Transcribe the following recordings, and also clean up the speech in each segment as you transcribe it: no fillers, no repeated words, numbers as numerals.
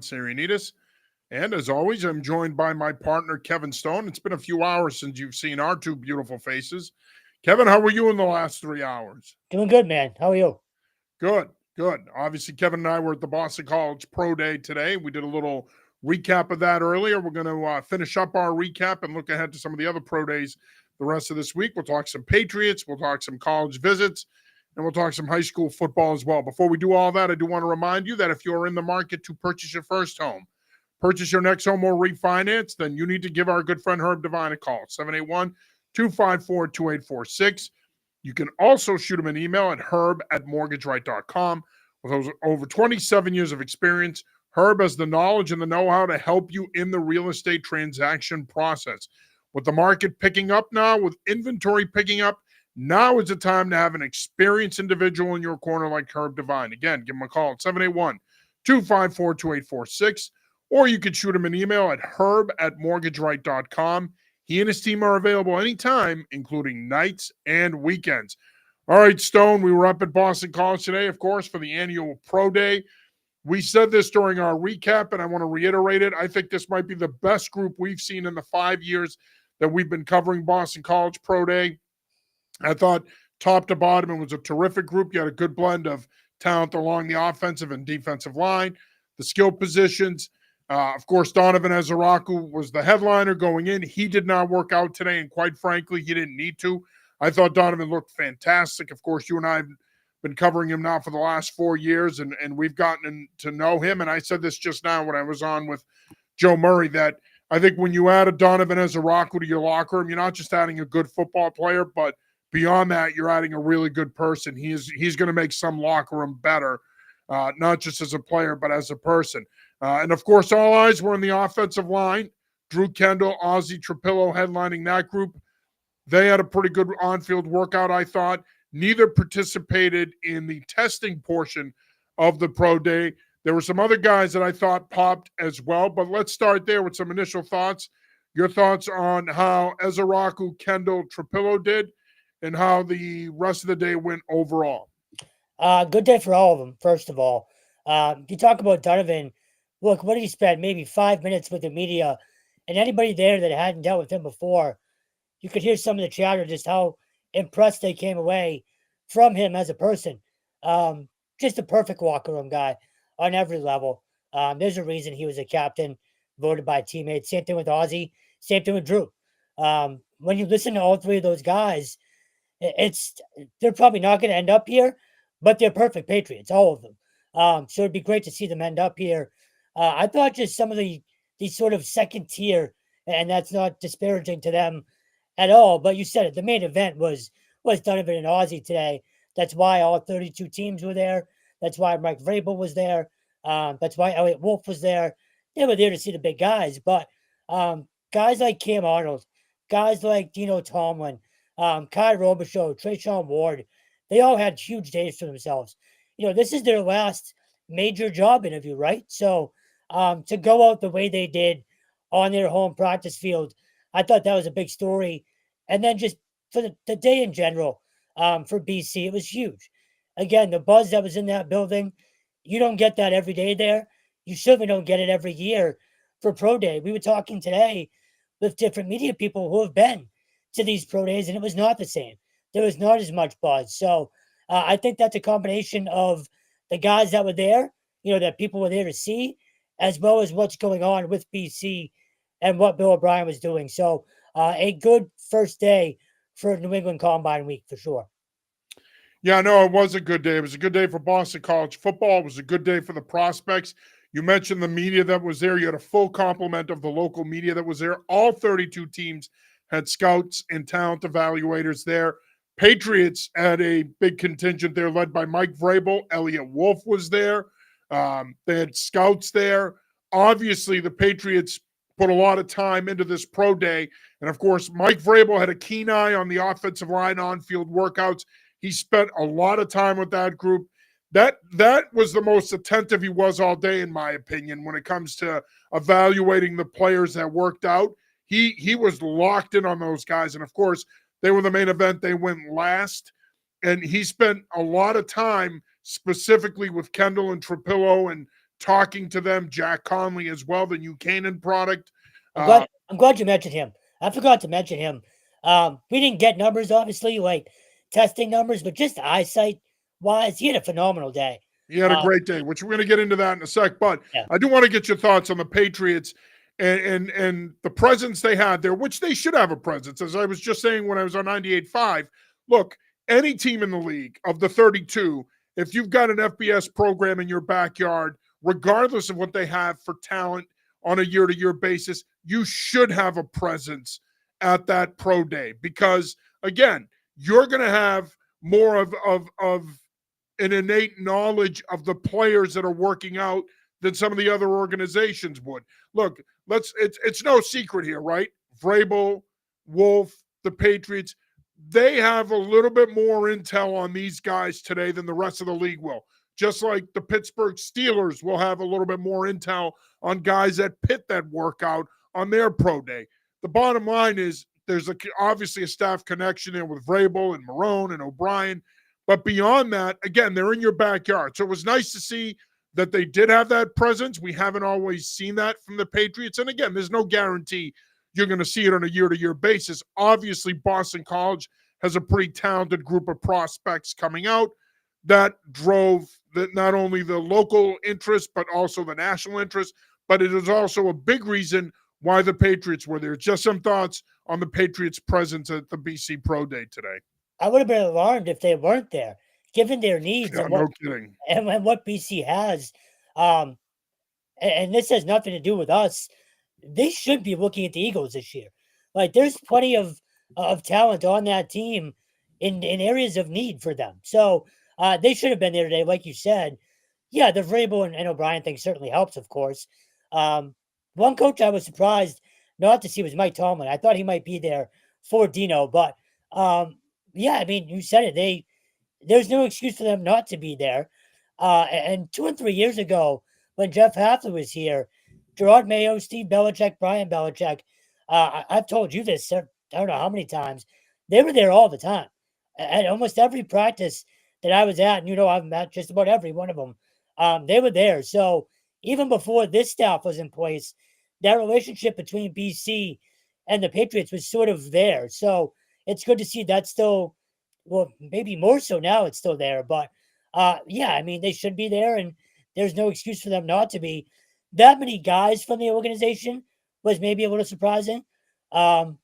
Sarianitas. And as always, I'm joined by my partner, Kevin Stone. It's been a few hours since you've seen our two beautiful faces. Kevin, how were you in the last 3 hours? Doing good, man. How are you? Good, good. Obviously, Kevin and I were at the Boston College Pro Day today. We did a little recap of that earlier. We're going to finish up our recap and look ahead to some of the other pro days the rest of this week. We'll talk some Patriots, we'll talk some college visits, and we'll talk some high school football as well. Before we do all that, I do want to remind you that if you're in the market to purchase your first home, purchase your next home or refinance, then you need to give our good friend Herb Devine a call, 781-254-2846. You can also shoot him an email at herb@mortgageright.com. With over 27 years of experience, Herb has the knowledge and the know-how to help you in the real estate transaction process. With the market picking up now, with inventory picking up, now is the time to have an experienced individual in your corner like Herb Devine. Again, give him a call at 781-254-2846. Or you could shoot him an email at herb@mortgageright.com. He and his team are available anytime, including nights and weekends. All right, Stone, we were up at Boston College today, of course, for the annual Pro Day. We said this during our recap, and I want to reiterate it. I think this might be the best group we've seen in the 5 years that we've been covering Boston College Pro Day. I thought top to bottom, it was a terrific group. You had a good blend of talent along the offensive and defensive line, the skill positions. Of course, Donovan Ezaraku was the headliner going in. He did not work out today, and quite frankly, he didn't need to. I thought Donovan looked fantastic. Of course, you and I have been covering him now for the last 4 years, and we've gotten to know him. And I said this just now when I was on with Joe Murray, that I think when you add a Donovan Ezaraku to your locker room, you're not just adding a good football player, but beyond that, you're adding a really good person. He's going to make some locker room better, not just as a player, but as a person. And of course, all eyes were on the offensive line. Drew Kendall, Ozzie Trapillo headlining that group. They had a pretty good on-field workout, I thought. Neither participated in the testing portion of the pro day. There were some other guys that I thought popped as well, but let's start there with some initial thoughts. Your thoughts on how Ezaraku, Kendall, Trapillo did, and how the rest of the day went overall. Good day for all of them, first of all. You talk about Donovan. Look, what did he spend? Maybe 5 minutes with the media. And anybody there that hadn't dealt with him before, you could hear some of the chatter, just how impressed they came away from him as a person. Just a perfect locker room guy on every level. There's a reason he was a captain, voted by teammates. Same thing with Ozzie. Same thing with Drew. When you listen to all three of those guys, they're probably not going to end up here, but they're perfect Patriots, all of them. So it'd be great to see them end up here. I thought just some of these sort of second tier, and that's not disparaging to them at all. But you said it, the main event was Donovan and Ozzie today. That's why all 32 teams were there. That's why Mike Vrabel was there. That's why Elliott Wolf was there. They were there to see the big guys. But guys like Cam Arnold, guys like Dino Tomlin, Kai Robichaux, Trayshawn Ward, they all had huge days for themselves. This is their last major job interview, right? So to go out the way they did on their home practice field, I thought that was a big story. And then just for the day in general, for BC, it was huge. Again, the buzz that was in that building, you don't get that every day there. You certainly don't get it every year for Pro Day. We were talking today with different media people who have been to these Pro Days, and it was not the same. There was not as much buzz. So I think that's a combination of the guys that were there, that people were there to see, as well as what's going on with BC and what Bill O'Brien was doing. So a good first day for New England Combine Week for sure. Yeah, no, it was a good day. It was a good day for Boston College football. It was a good day for the prospects. You mentioned the media that was there. You had a full complement of the local media that was there. All 32 teams had scouts and talent evaluators there. Patriots had a big contingent there led by Mike Vrabel. Elliott Wolf was there. They had scouts there. Obviously, the Patriots put a lot of time into this pro day. And, of course, Mike Vrabel had a keen eye on the offensive line on-field workouts. He spent a lot of time with that group. That was the most attentive he was all day, in my opinion, when it comes to evaluating the players that worked out. He was locked in on those guys. And, of course, they were the main event. They went last. And he spent a lot of time specifically with Kendall and Trapillo and talking to them. Jack Conley as well, the New Canaan product. I'm glad you mentioned him. I forgot to mention him. We didn't get numbers, obviously, like testing numbers, but just eyesight wise, he had a phenomenal day. He had a great day, which we're going to get into that in a sec. But Yeah. I do want to get your thoughts on the Patriots and the presence they had there, which they should have a presence. As I was just saying when I was on 98.5, look, any team in the league of the 32, if you've got an FBS program in your backyard, regardless of what they have for talent on a year-to-year basis, you should have a presence at that pro day because, again, you're going to have more of an innate knowledge of the players that are working out than some of the other organizations would. Look, it's no secret here, right? Vrabel, Wolf, the Patriots, they have a little bit more intel on these guys today than the rest of the league will. Just like the Pittsburgh Steelers will have a little bit more intel on guys at Pitt that work out on their pro day. The bottom line is there's obviously a staff connection there with Vrabel and Marone and O'Brien. But beyond that, again, they're in your backyard. So it was nice to see that they did have that presence. We haven't always seen that from the Patriots. And again, there's no guarantee you're going to see it on a year-to-year basis. Obviously, Boston College has a pretty talented group of prospects coming out that drove not only the local interest, but also the national interest. But it is also a big reason why the Patriots were there. Just some thoughts on the Patriots' presence at the BC Pro Day today. I would have been alarmed if they weren't there, given their needs and no kidding. And what BC has. And this has nothing to do with us. They should be looking at the Eagles this year. Like there's plenty of talent on that team in areas of need for them. So they should have been there today, like you said. Yeah, the Vrabel and O'Brien thing certainly helps, of course. One coach I was surprised not to see was Mike Tomlin. I thought he might be there for Dino, but yeah, I mean, you said it. There's no excuse for them not to be there. And 2 and 3 years ago, when Jeff Hafler was here, Gerard Mayo, Steve Belichick, Brian Belichick, I've told you this, I don't know how many times, they were there all the time. At almost every practice that I was at, and I've met just about every one of them, they were there. So even before this staff was in place, that relationship between BC and the Patriots was sort of there. So it's good to see that still, well, maybe more so now it's still there. But yeah, I mean, they should be there, and there's no excuse for them not to be. That many guys from the organization was maybe a little surprising. But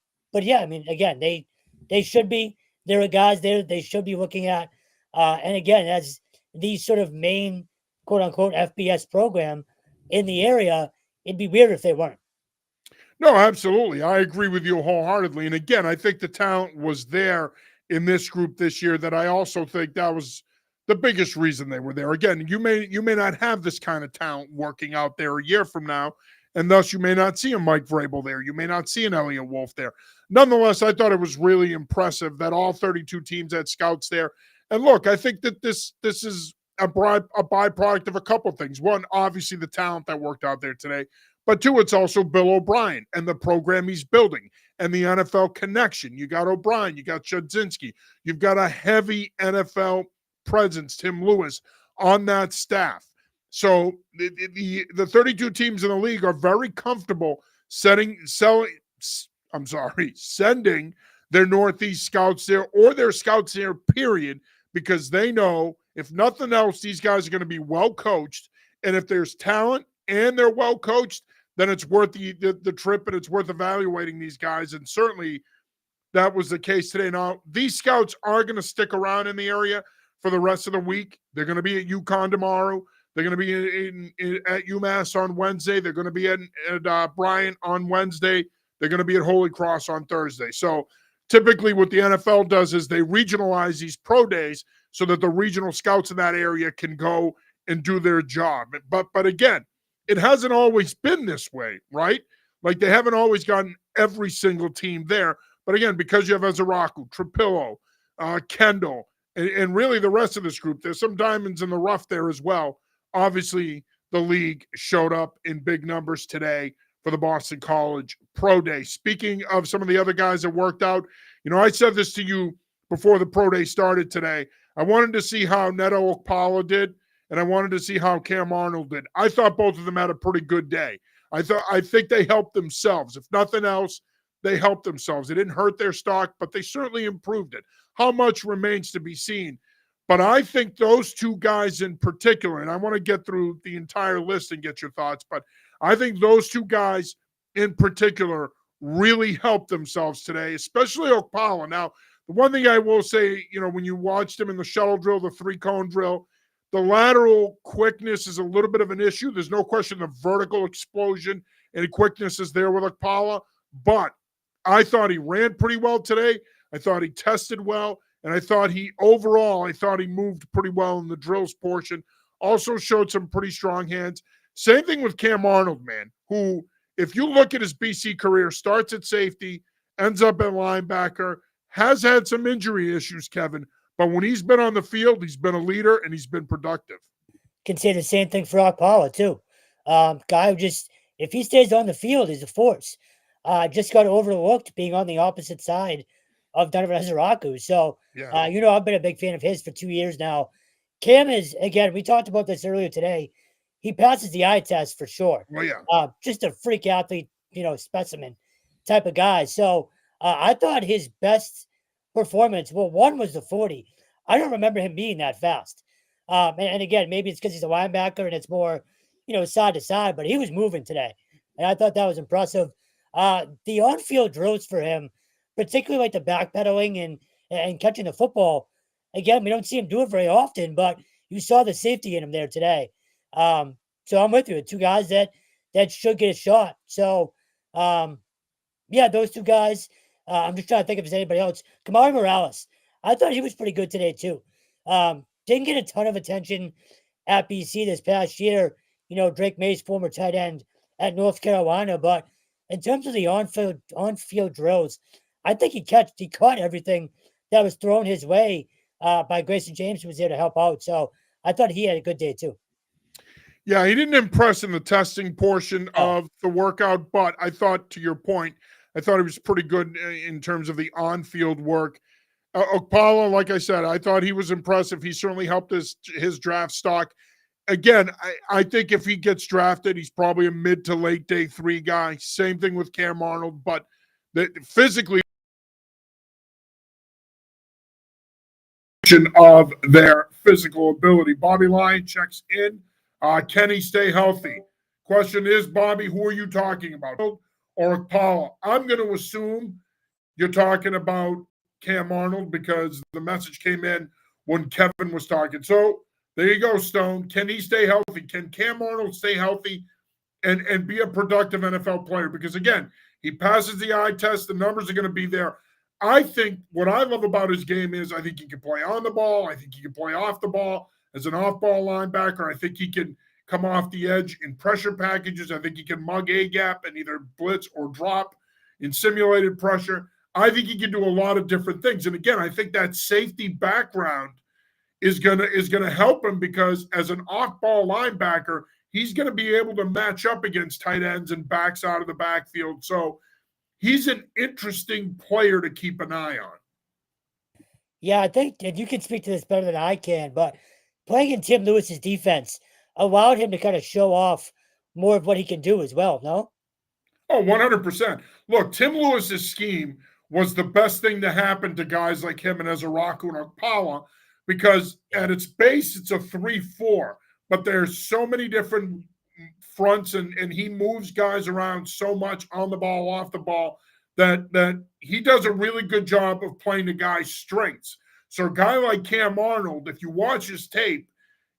yeah, I mean, again, they should be. There are guys there they should be looking at. And again, as the sort of main quote-unquote FBS program in the area, it'd be weird if they weren't. No, absolutely. I agree with you wholeheartedly. And again, I think the talent was there in this group this year that I also think that was the biggest reason they were there. Again, you may not have this kind of talent working out there a year from now, and thus you may not see a Mike Vrabel there. You may not see an Elliott Wolf there. Nonetheless, I thought it was really impressive that all 32 teams had scouts there. And look, I think that this is a byproduct of a couple things. One, obviously the talent that worked out there today. But two, it's also Bill O'Brien and the program he's building and the NFL connection. You got O'Brien, you got Chudzinski, you've got a heavy NFL presence, Tim Lewis, on that staff. So the 32 teams in the league are very comfortable sending their Northeast scouts there or their scouts there, period, because they know if nothing else, these guys are going to be well coached. And if there's talent and they're well coached, then it's worth the trip and it's worth evaluating these guys. And certainly that was the case today. Now, these scouts are going to stick around in the area for the rest of the week. They're going to be at UConn tomorrow. They're going to be at UMass on Wednesday. They're going to be at Bryant on Wednesday. They're going to be at Holy Cross on Thursday. So typically what the NFL does is they regionalize these pro days so that the regional scouts in that area can go and do their job. But again, it hasn't always been this way, right? Like they haven't always gotten every single team there. But again, because you have Ezeraku, Trapillo, Kendall, and really the rest of this group, there's some diamonds in the rough there as well. Obviously, the league showed up in big numbers today for the Boston College Pro Day. Speaking of some of the other guys that worked out, I said this to you before the Pro Day started today. I wanted to see how Neto Okpala did. and I wanted to see how Cam Arnold did. I thought both of them had a pretty good day. I think they helped themselves. If nothing else, they helped themselves. They didn't hurt their stock, but they certainly improved it. How much remains to be seen. But I think those two guys in particular, and I want to get through the entire list and get your thoughts, but I think those two guys in particular really helped themselves today, especially Okpala. Now, the one thing I will say, when you watched him in the shuttle drill, the 3-cone drill, the lateral quickness is a little bit of an issue. There's no question the vertical explosion and quickness is there with Okpala, but I thought he ran pretty well today. I thought he tested well, and I thought he moved pretty well in the drills portion. Also showed some pretty strong hands. Same thing with Cam Arnold, man, who, if you look at his BC career, starts at safety, ends up at linebacker, has had some injury issues, Kevin, but when he's been on the field, he's been a leader and he's been productive. Can say the same thing for Okpala, too. Guy who just, if he stays on the field, is a force. Just got overlooked being on the opposite side of Donovan Ezeraku. So, Yeah. I've been a big fan of his for 2 years now. Cam is, again, we talked about this earlier today. He passes the eye test for sure. Oh, yeah. Just a freak athlete, specimen type of guy. So I thought his best performance, well, one was the 40. I don't remember him being that fast. And again, maybe it's because he's a linebacker and it's more, side to side, but he was moving today. And I thought that was impressive. The on-field drills for him, particularly like the backpedaling and catching the football. Again, we don't see him do it very often, but you saw the safety in him there today. So I'm with you. Two guys that should get a shot. So, those two guys. I'm just trying to think if there's anybody else. Kamari Morales. I thought he was pretty good today too. Didn't get a ton of attention at BC this past year. Drake May's former tight end at North Carolina, but in terms of the on-field drills, I think he caught everything that was thrown his way by Grayson James, who was there to help out. So I thought he had a good day too. Yeah, he didn't impress in the testing portion of the workout, but I thought, to your point, I thought he was pretty good in terms of the on-field work. Okpala, like I said, I thought he was impressive. He certainly helped his draft stock. Again, I think if he gets drafted, he's probably a mid to late day 3 guy. Same thing with Cam Arnold, but physically of their physical ability. Bobby Lyon checks in. Can he stay healthy? Question is, Bobby, who are you talking about? Or Okpala? I'm going to assume you're talking about Cam Arnold because the message came in when Kevin was talking. So there you go, Stone. Can he stay healthy? Can Cam Arnold stay healthy and be a productive NFL player? Because, again, he passes the eye test. The numbers are going to be there. I think what I love about his game is I think he can play on the ball. I think he can play off the ball as an off-ball linebacker. I think he can come off the edge in pressure packages. I think he can mug A-gap and either blitz or drop in simulated pressure. I think he can do a lot of different things. And, again, I think that safety background is gonna help him because as an off-ball linebacker, he's going to be able to match up against tight ends and backs out of the backfield. So he's an interesting player to keep an eye on. Yeah, I think, and you can speak to this better than I can, but playing in Tim Lewis's defense allowed him to kind of show off more of what he can do as well, no? Oh, 100%. Look, Tim Lewis's scheme was the best thing to happen to guys like him and Ezeraku and Okpala because at its base, it's a 3-4, but there's so many different fronts and he moves guys around so much on the ball, off the ball, that he does a really good job of playing the guy's strengths. So a guy like Cam Arnold, if you watch his tape,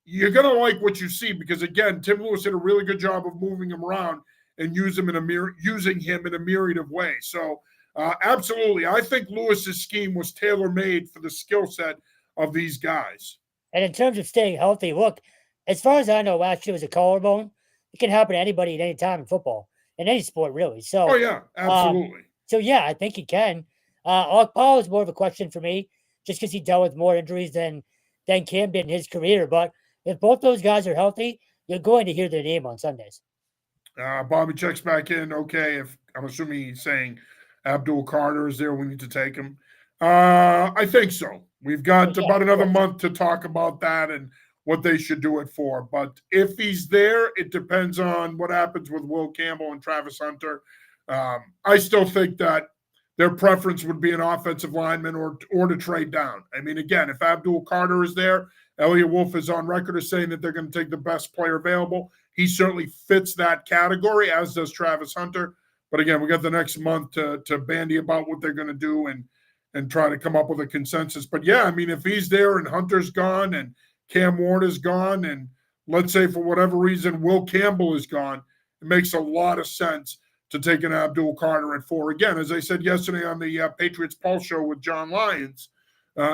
you're going to like what you see because, again, Tim Lewis did a really good job of moving him around and using him in a myriad of ways. So absolutely, I think Lewis's scheme was tailor-made for the skill set of these guys. And in terms of staying healthy, look, as far as I know, last year was a collarbone. It can happen to anybody at any time in football, in any sport, really. So, oh, yeah, absolutely. I think he can. Okpala is more of a question for me, just because he dealt with more injuries than Cam did in his career. But if both those guys are healthy, you're going to hear their name on Sundays. Bobby checks back in. Okay, if I'm assuming he's saying Abdul Carter is there, we need to take him. I think so. We've got about another month to talk about that, and what they should do it for. But if he's there, it depends on what happens with Will Campbell and Travis Hunter. I still think that their preference would be an offensive lineman or to trade down. I mean, again, if Abdul Carter is there, Elliot Wolf is on record as saying that they're going to take the best player available. He certainly fits that category, as does Travis Hunter. But again, we got the next month to bandy about what they're going to do and try to come up with a consensus. But yeah, I mean, if he's there and Hunter's gone and Cam Ward is gone, and let's say for whatever reason Will Campbell is gone, it makes a lot of sense to take an Abdul Carter at 4. Again, as I said yesterday on the Patriots Pulse show with John Lyons,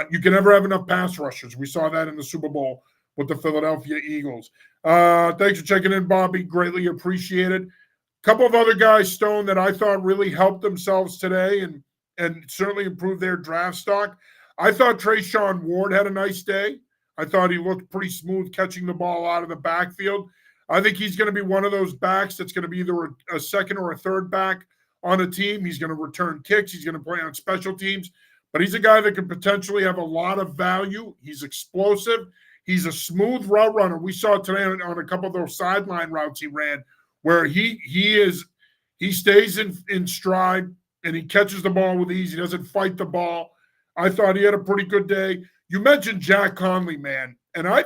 you can never have enough pass rushers. We saw that in the Super Bowl with the Philadelphia Eagles. Thanks for checking in, Bobby. Greatly appreciated. A couple of other guys, Stone, that I thought really helped themselves today and certainly improved their draft stock. I thought Trayshawn Ward had a nice day. I thought he looked pretty smooth catching the ball out of the backfield. I think he's going to be one of those backs that's going to be either a second or a third back on a team. He's going to return kicks. He's going to play on special teams. But he's a guy that could potentially have a lot of value. He's explosive. He's a smooth route runner. We saw today on a couple of those sideline routes he ran where he stays in stride and he catches the ball with ease. He doesn't fight the ball. I thought he had a pretty good day. You mentioned Jack Conley, man. And I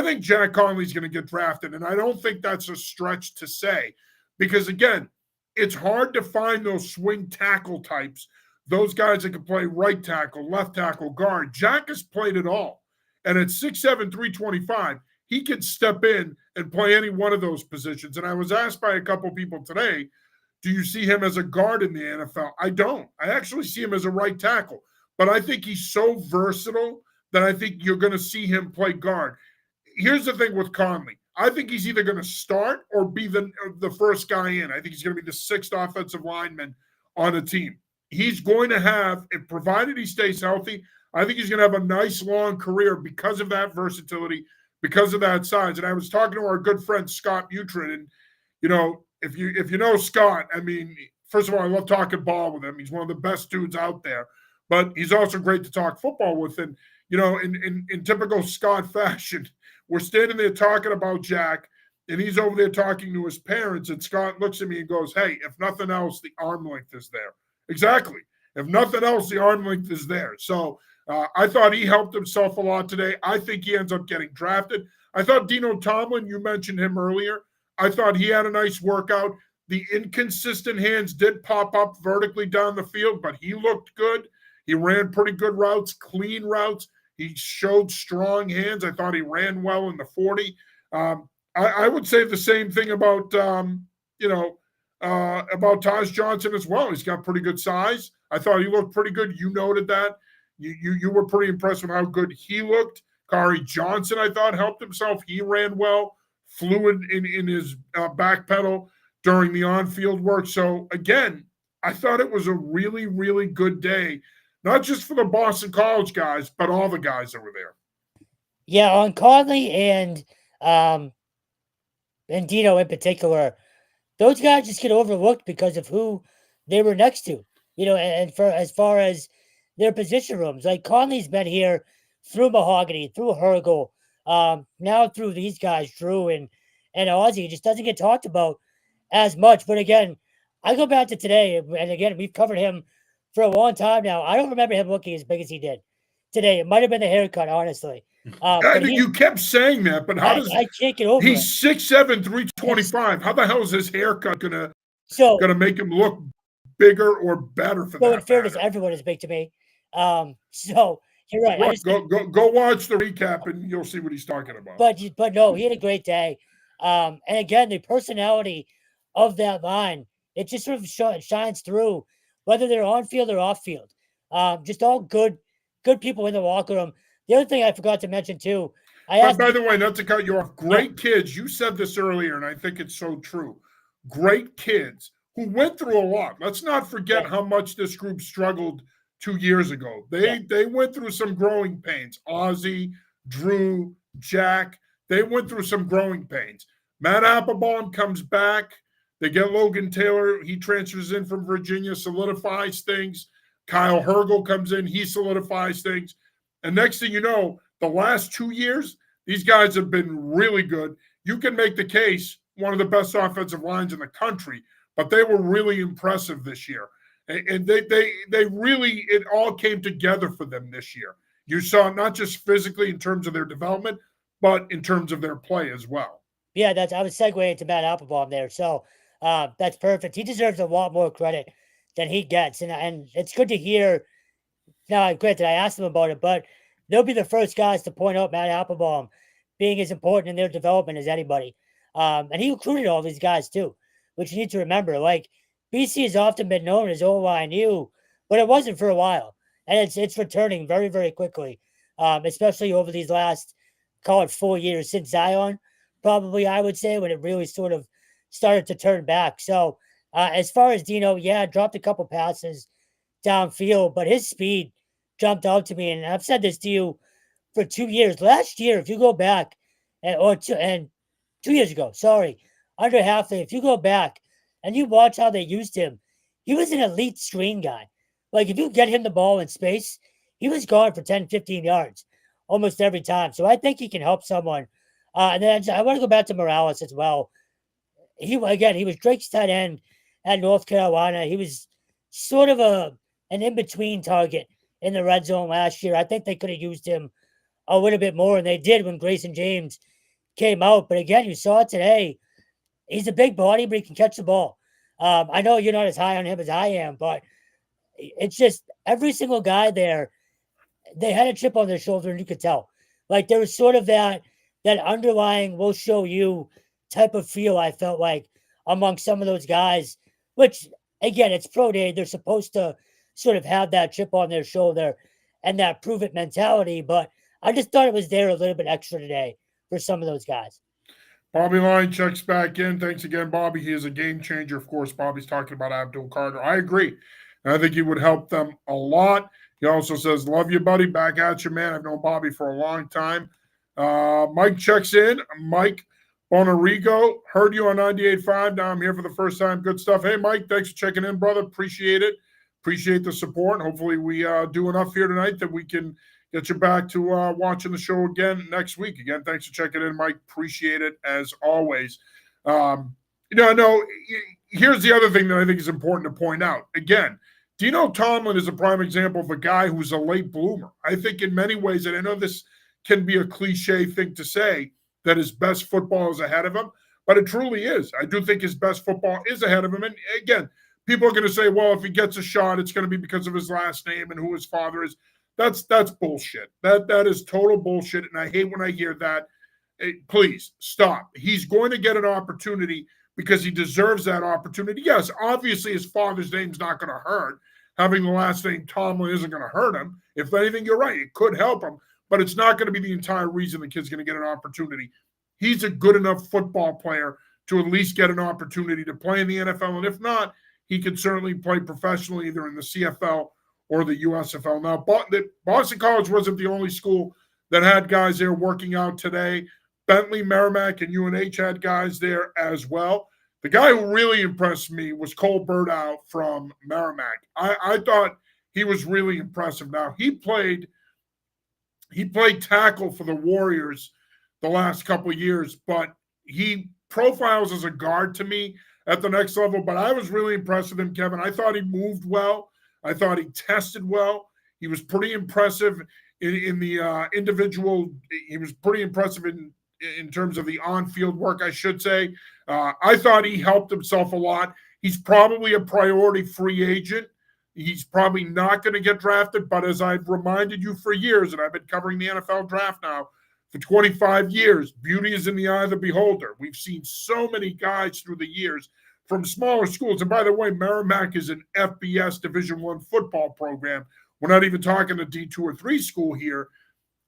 think Jack Conley's going to get drafted, and I don't think that's a stretch to say because, again, it's hard to find those swing tackle types, those guys that can play right tackle, left tackle, guard. Jack has played it all. And at 6'7", 325, he can step in and play any one of those positions. And I was asked by a couple people today, do you see him as a guard in the NFL? I don't. I actually see him as a right tackle. But I think he's so versatile that I think you're going to see him play guard. Here's the thing with Conley. I think he's either going to start or be the first guy in. I think he's going to be the 6th offensive lineman on a team. He's going to have, if provided he stays healthy, I think he's going to have a nice long career because of that versatility, because of that size. And I was talking to our good friend Scott Mutrin, and if you know Scott, I mean, first of all, I love talking ball with him. He's one of the best dudes out there, but he's also great to talk football with. And in typical Scott fashion, we're standing there talking about Jack, and he's over there talking to his parents, and Scott looks at me and goes, "Hey, if nothing else, the arm length is there." Exactly. If nothing else, the arm length is there. So I thought he helped himself a lot today. I think he ends up getting drafted. I thought Dino Tomlin, you mentioned him earlier. I thought he had a nice workout. The inconsistent hands did pop up vertically down the field, but he looked good. He ran pretty good routes, clean routes. He showed strong hands. I thought he ran well in the 40. I would say the same thing about Taj Johnson as well. He's got pretty good size. I thought he looked pretty good. You noted that. You were pretty impressed with how good he looked. Kari Johnson, I thought, helped himself. He ran well, fluid in his back pedal during the on-field work. So, again, I thought it was a really, really good day, not just for the Boston College guys, but all the guys that were there. Yeah, on Conley and Dino in particular, those guys just get overlooked because of who they were next to, and for as far as their position rooms. Like Conley's been here through Mahogany, through Hergel, now through these guys, Drew and Ozzy. It just doesn't get talked about as much. But again, I go back to today, and again, we've covered him for a long time now. I don't remember him looking as big as he did today. It might have been the haircut, honestly. You kept saying that, but how does I can't get over he's 6'7", 325. How the hell is his haircut gonna make him look bigger or better for that? So in fairness, everyone is big to me. So you're right. Go watch the recap and you'll see what he's talking about. But no, he had a great day. And again, the personality of that line, it just sort of shines through, whether they're on field or off field. Just all good people in the locker room. The other thing I forgot to mention too, by the way, not to cut you off, great kids. You said this earlier, and I think it's so true. Great kids who went through a lot. Let's not forget how much this group struggled 2 years ago. They went through some growing pains. Ozzy, Drew, Jack, they went through some growing pains. Matt Applebaum comes back. They get Logan Taylor. He transfers in from Virginia, solidifies things. Kyle Hergel comes in. He solidifies things. And next thing you know, the last 2 years, These guys have been really good. You can make the case one of the best offensive lines in the country, but they were really impressive this year. And they really, it all came together for them this year. You saw not just physically in terms of their development, but in terms of their play as well. Yeah, that's I was segueing to Matt Applebaum there. So that's perfect. He deserves a lot more credit than he gets. And it's good to hear. Now, granted, I asked him about it, but they'll be the first guys to point out Matt Applebaum being as important in their development as anybody. And he recruited all these guys too, which you need to remember. Like BC has often been known as OYNU, but it wasn't for a while, and it's returning very very quickly, especially over these last call it 4 years since Zion, probably I would say when it really sort of started to turn back. So as far as Dino, yeah, dropped a couple passes downfield, but his speed jumped out to me. And I've said this to you for 2 years. Last year, if you go back, and 2 years ago, sorry, under halfway, if you go back and you watch how they used him, he was an elite screen guy. Like if you get him the ball in space, he was gone for 10, 15 yards almost every time. So I think he can help someone. And then I want to go back to Morales as well. He was Drake's tight end at North Carolina. He was sort of an in-between target in the red zone last year. I think they could have used him a little bit more, and they did when Grayson James came out. But again, you saw it today. He's a big body, but he can catch the ball. I know you're not as high on him as I am, but it's just every single guy there, they had a chip on their shoulder, and you could tell. Like there was sort of that underlying "we'll show you" type of feel. I felt like among some of those guys, which again, it's pro day. They're supposed to sort of have that chip on their shoulder and that prove it mentality. But I just thought it was there a little bit extra today for some of those guys. Bobby Line checks back in. Thanks again, Bobby. He is a game changer. Of course, Bobby's talking about Abdul Carter. I agree. And I think he would help them a lot. He also says, love you, buddy. Back at you, man. I've known Bobby for a long time. Mike checks in. Mike Bonarigo, heard you on 98.5. Now I'm here for the first time. Good stuff. Hey, Mike, thanks for checking in, brother. Appreciate it. Appreciate the support. Hopefully we do enough here tonight that we can get you back to watching the show again next week. Again, thanks for checking in, Mike. Appreciate it as always. Here's the other thing that I think is important to point out. Again, Dino Tomlin is a prime example of a guy who's a late bloomer. I think in many ways, and I know this can be a cliche thing to say, that his best football is ahead of him, but it truly is. I do think his best football is ahead of him. And again, people are going to say, well, if he gets a shot, it's going to be because of his last name and who his father is. That's bullshit. That is total bullshit. And I hate when I hear that. Please stop. He's going to get an opportunity because he deserves that opportunity. Yes, obviously his father's name's not going to hurt. Having the last name Tomlin isn't going to hurt him. If anything, you're right. It could help him, but it's not going to be the entire reason the kid's going to get an opportunity. He's a good enough football player to at least get an opportunity to play in the NFL. And if not, he could certainly play professionally either in the CFL or the USFL. Now, Boston College wasn't the only school that had guys there working out today. Bentley, Merrimack, and UNH had guys there as well. The guy who really impressed me was Cole Burdow from Merrimack. I thought he was really impressive. Now, he played tackle for the Warriors the last couple of years, but he profiles as a guard to me at the next level. But I was really impressed with him, Kevin. I thought he moved well. I thought he tested well. He was pretty impressive in the individual. He was pretty impressive in terms of the on-field work, I should say. I thought he helped himself a lot. He's probably a priority free agent. He's probably not going to get drafted, but as I've reminded you for years, and I've been covering the NFL draft now for 25 years, beauty is in the eye of the beholder. We've seen so many guys through the years from smaller schools. And by the way, Merrimack is an FBS Division I football program. We're not even talking a D2 or 3 school here.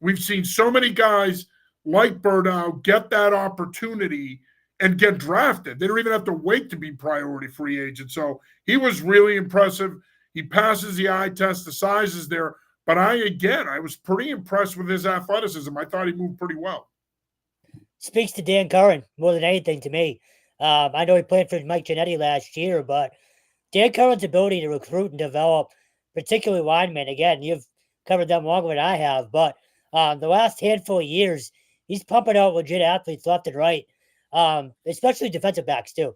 We've seen so many guys like Burdow get that opportunity and get drafted. They don't even have to wait to be priority free agents. So he was really impressive. He passes the eye test. The size is there. But I was pretty impressed with his athleticism. I thought he moved pretty well. Speaks to Dan Curran more than anything to me. I know he played for Mike Giannetti last year, but Dan Curran's ability to recruit and develop, particularly linemen, again, you've covered them longer than I have, but the last handful of years, he's pumping out legit athletes left and right, especially defensive backs too.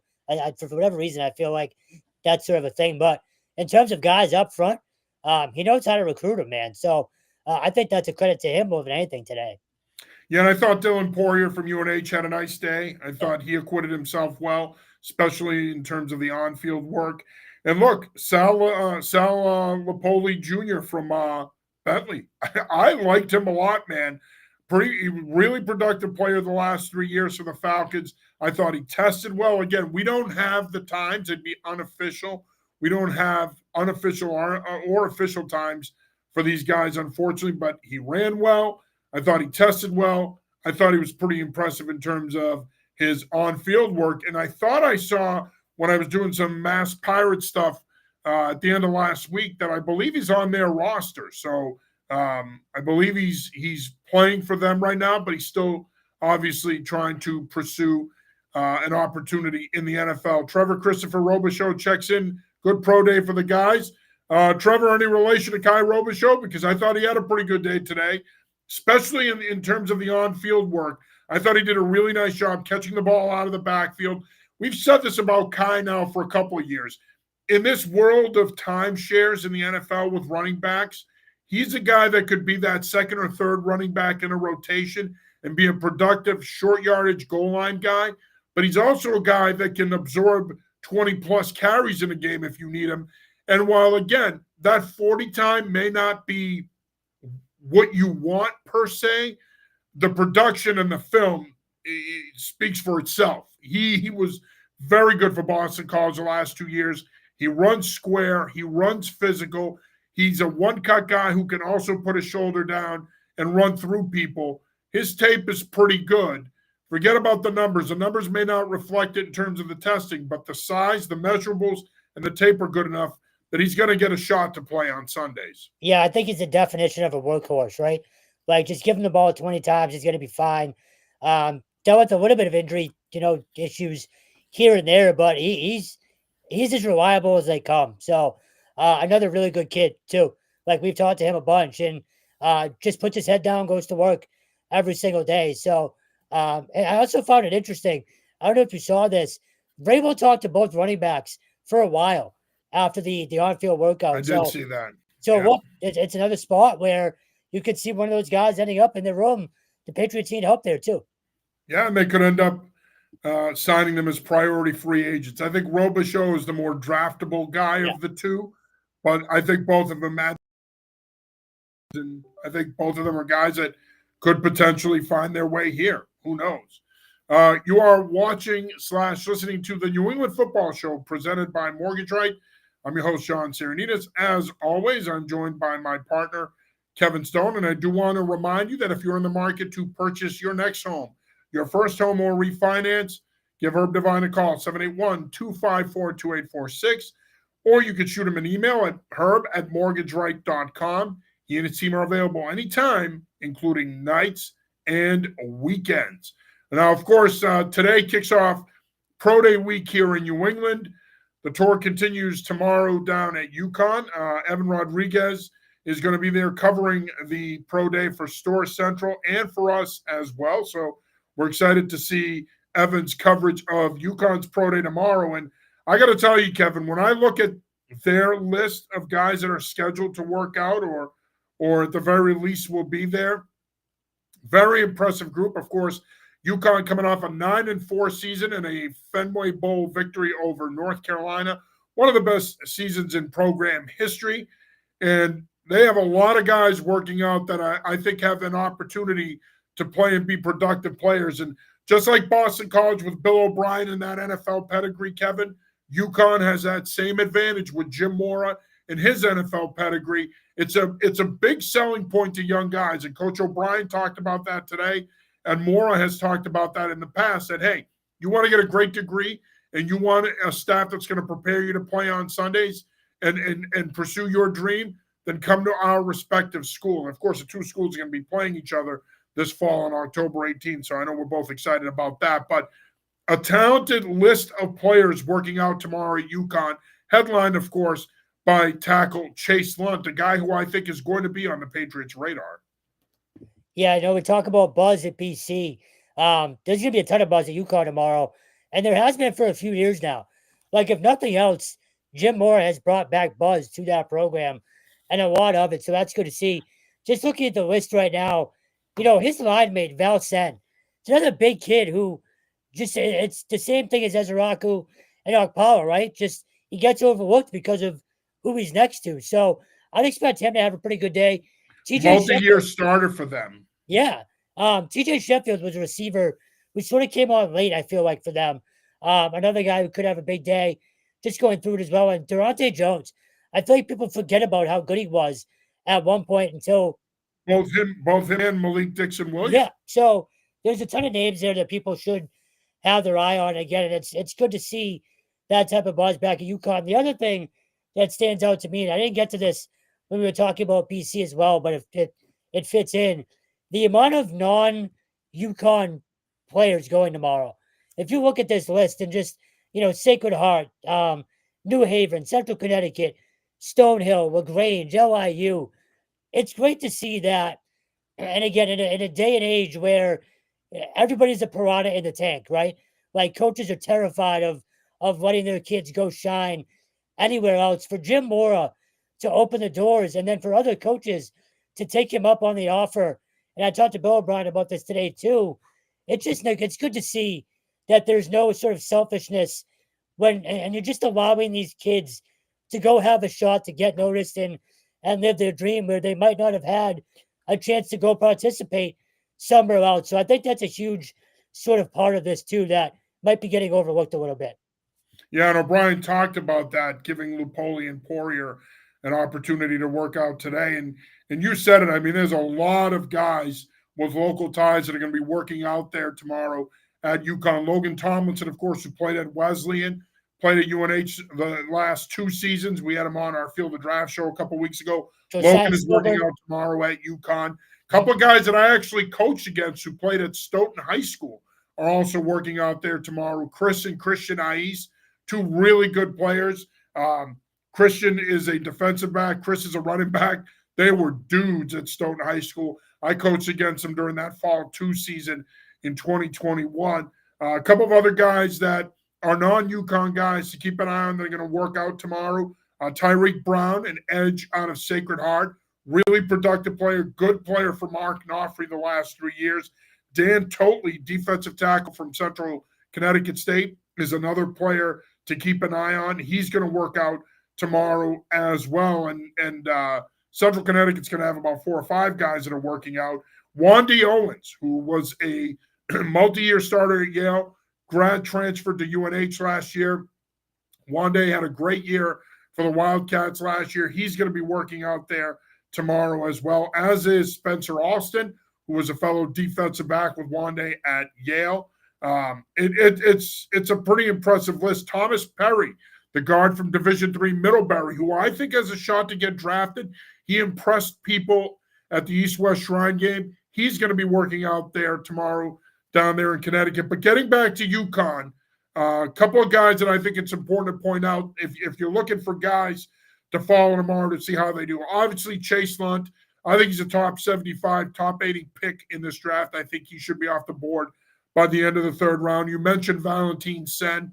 For whatever reason, I feel like that's sort of a thing. But in terms of guys up front, he knows how to recruit them, man. So I think that's a credit to him more than anything today. Yeah, and I thought Dylan Poirier from UNH had a nice day. I thought he acquitted himself well, especially in terms of the on-field work. And look, Sal Lapoli Jr. from Bentley. I liked him a lot, man. Really productive player the last 3 years for the Falcons. I thought he tested well. Again, we don't have the times. It'd be unofficial. We don't have unofficial or official times for these guys, unfortunately, but he ran well. I thought he tested well. I thought he was pretty impressive in terms of his on-field work. And I thought I saw when I was doing some Mass Pirate stuff at the end of last week that I believe he's on their roster. So I believe he's playing for them right now, but he's still obviously trying to pursue an opportunity in the NFL. Trevor Christopher Robichaux checks in. Good pro day for the guys. Trevor, any relation to Kai Robichaux? Because I thought he had a pretty good day today, especially in terms of the on-field work. I thought he did a really nice job catching the ball out of the backfield. We've said this about Kai now for a couple of years. In this world of timeshares in the NFL with running backs, he's a guy that could be that second or third running back in a rotation and be a productive short yardage goal line guy. But he's also a guy that can absorb 20-plus carries in a game if you need him. And while, again, that 40 time may not be what you want per se, the production and the film speaks for itself. He was very good for Boston College the last 2 years. He runs square. He runs physical. He's a one-cut guy who can also put his shoulder down and run through people. His tape is pretty good. Forget about the numbers. The numbers may not reflect it in terms of the testing, but the size, the measurables, and the tape are good enough that he's going to get a shot to play on Sundays. Yeah, I think he's the definition of a workhorse, right? Like, just give him the ball 20 times, he's going to be fine. Dealt with a little bit of injury, issues here and there, but he's as reliable as they come. So another really good kid too. Like, we've talked to him a bunch, and just puts his head down, goes to work every single day. So and I also found it interesting. I don't know if you saw this. Vrabel talked to both running backs for a while after the on-field workout. I did see that. So look, it's another spot where you could see one of those guys ending up in the room. The Patriots need help there too. Yeah, and they could end up signing them as priority free agents. I think Robichaux is the more draftable guy of the two, but I think both of them and I think both of them are guys that could potentially find their way here. Who knows? You are watching / listening to the New England Football Show presented by Mortgage Right. I'm your host, Sean Serenitas. As always, I'm joined by my partner, Kevin Stone, and I do want to remind you that if you're in the market to purchase your next home, your first home or refinance, give Herb Devine a call, 781-254-2846, or you could shoot him an email at herb@mortgageright.com. He and his team are available anytime, including nights and weekends. Now, of course, today kicks off Pro Day week here in New England. The tour continues tomorrow down at UConn. Evan Rodriguez is going to be there covering the Pro Day for Store Central and for us as well. So we're excited to see Evan's coverage of UConn's Pro Day tomorrow. And I got to tell you, Kevin, when I look at their list of guys that are scheduled to work out or at the very least will be there, very impressive group. Of course, UConn coming off a 9-4 season and a Fenway Bowl victory over North Carolina, one of the best seasons in program history. And they have a lot of guys working out that I think have an opportunity to play and be productive players. And just like Boston College with Bill O'Brien and that NFL pedigree, Kevin, UConn has that same advantage with Jim Mora and his NFL pedigree. It's a big selling point to young guys. And Coach O'Brien talked about that today. And Mora has talked about that in the past, that, hey, you want to get a great degree and you want a staff that's going to prepare you to play on Sundays and pursue your dream, then come to our respective school. And, of course, the two schools are going to be playing each other this fall on October 18th, so I know we're both excited about that. But a talented list of players working out tomorrow at UConn, headlined, of course, by tackle Chase Lunt, a guy who I think is going to be on the Patriots' radar. Yeah, I know we talk about buzz at BC. There's gonna be a ton of buzz at UConn tomorrow, and there has been for a few years now. Like if nothing else, Jim Moore has brought back buzz to that program, and a lot of it. So that's good to see. Just looking at the list right now, his line mate Val Sen. It's another big kid who it's the same thing as Ezeraku and Okpala, right? Just he gets overlooked because of who he's next to. So I'd expect him to have a pretty good day. TJ Multi-year Sheffield. starter for them. Yeah. TJ Sheffield was a receiver who sort of came on late, I feel like, for them. Another guy who could have a big day, just going through it as well. And Durante Jones, I feel like people forget about how good he was at one point until. Both him and Malik Dixon Williams. Yeah. So there's a ton of names there that people should have their eye on again. And it's good to see that type of buzz back at UConn. The other thing that stands out to me, and I didn't get to this when we were talking about BC as well, but it fits in the amount of non-UConn players going tomorrow. If you look at this list and just, Sacred Heart, New Haven, Central Connecticut, Stonehill, LaGrange, LIU, it's great to see that. And again, in a day and age where everybody's a piranha in the tank, right? Like coaches are terrified of letting their kids go shine anywhere else. For Jim Mora to open the doors and then for other coaches to take him up on the offer. And I talked to Bill O'Brien about this today too. It's good to see that there's no sort of selfishness and you're just allowing these kids to go have a shot to get noticed and live their dream where they might not have had a chance to go participate somewhere else. So I think that's a huge sort of part of this too that might be getting overlooked a little bit. Yeah, and O'Brien talked about that, giving Lupoli and Poirier an opportunity to work out today. And you said it. I mean, there's a lot of guys with local ties that are going to be working out there tomorrow at UConn. Logan Tomlinson, of course, who played at Wesleyan, played at UNH the last 2 seasons. We had him on our Field of Draft show a couple weeks ago. Logan is working out tomorrow at UConn. A couple of guys that I actually coached against who played at Stoughton High School are also working out there tomorrow. Chris and Christian Ais, 2 really good players. Christian is a defensive back. Chris is a running back. They were dudes at Stoughton High School. I coached against them during that fall 2 season in 2021. A couple of other guys that are non-UConn guys to keep an eye on. They're going to work out tomorrow. Tyreek Brown, an edge out of Sacred Heart. Really productive player, good player for Mark Knopfrey the last 3 years. Dan Totley, defensive tackle from Central Connecticut State, is another player to keep an eye on. He's going to work out tomorrow as well. And Central Connecticut's going to have about 4 or 5 guys that are working out. Wandy Owens, who was a multi-year starter at Yale, grad transferred to UNH last year. Wandy had a great year for the Wildcats last year. He's going to be working out there tomorrow as well, as is Spencer Alston, who was a fellow defensive back with Wandy at Yale. It's a pretty impressive list. Thomas Perry, the guard from Division III Middlebury, who I think has a shot to get drafted. He impressed people at the East-West Shrine game. He's going to be working out there tomorrow down there in Connecticut. But getting back to UConn, a couple of guys that I think it's important to point out, if you're looking for guys to follow tomorrow to see how they do. Obviously, Chase Lunt, I think he's a top 75, top 80 pick in this draft. I think he should be off the board by the end of the 3rd round. You mentioned Valentin Sen,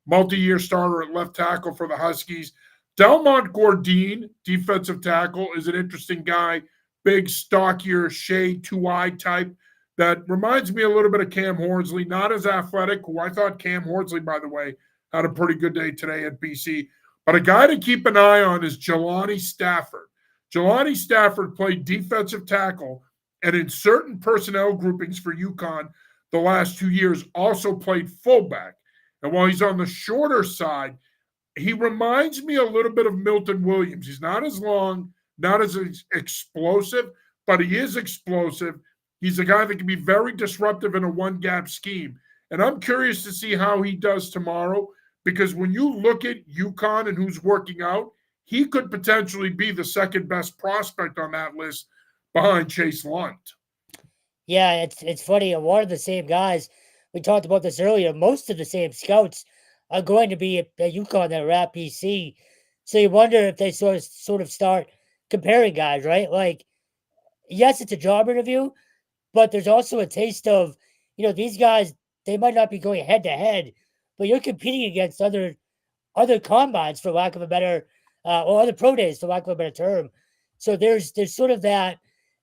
multi-year starter at left tackle for the Huskies. Delmont Gordine, defensive tackle, is an interesting guy. Big, stockier, shade, 2-eye type that reminds me a little bit of Cam Horsley. Not as athletic, who I thought Cam Horsley, by the way, had a pretty good day today at BC. But a guy to keep an eye on is Jelani Stafford. Jelani Stafford played defensive tackle and in certain personnel groupings for UConn the last 2 years also played fullback. And while he's on the shorter side, he reminds me a little bit of Milton Williams. He's not as long, not as explosive, but he is explosive. He's a guy that can be very disruptive in a one-gap scheme. And I'm curious to see how he does tomorrow, because when you look at UConn and who's working out, he could potentially be the second best prospect on that list behind Chase Lunt. Yeah, it's funny. A lot of the same guys, we talked about this earlier, most of the same scouts are going to be at UConn that are at BC. So you wonder if they sort of start comparing guys, right? Like, yes, it's a job interview, but there's also a taste of, these guys, they might not be going head to head, but you're competing against other combines, for lack of a better, or other pro days, for lack of a better term. So there's sort of that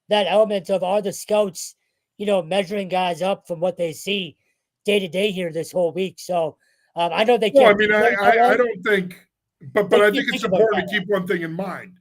element of, are the scouts, measuring guys up from what they see day to day here this whole week. So I know they Well, I can't mean, think about it that I way. don't think, but They I can't think it's think about it important that to way. keep one thing in mind.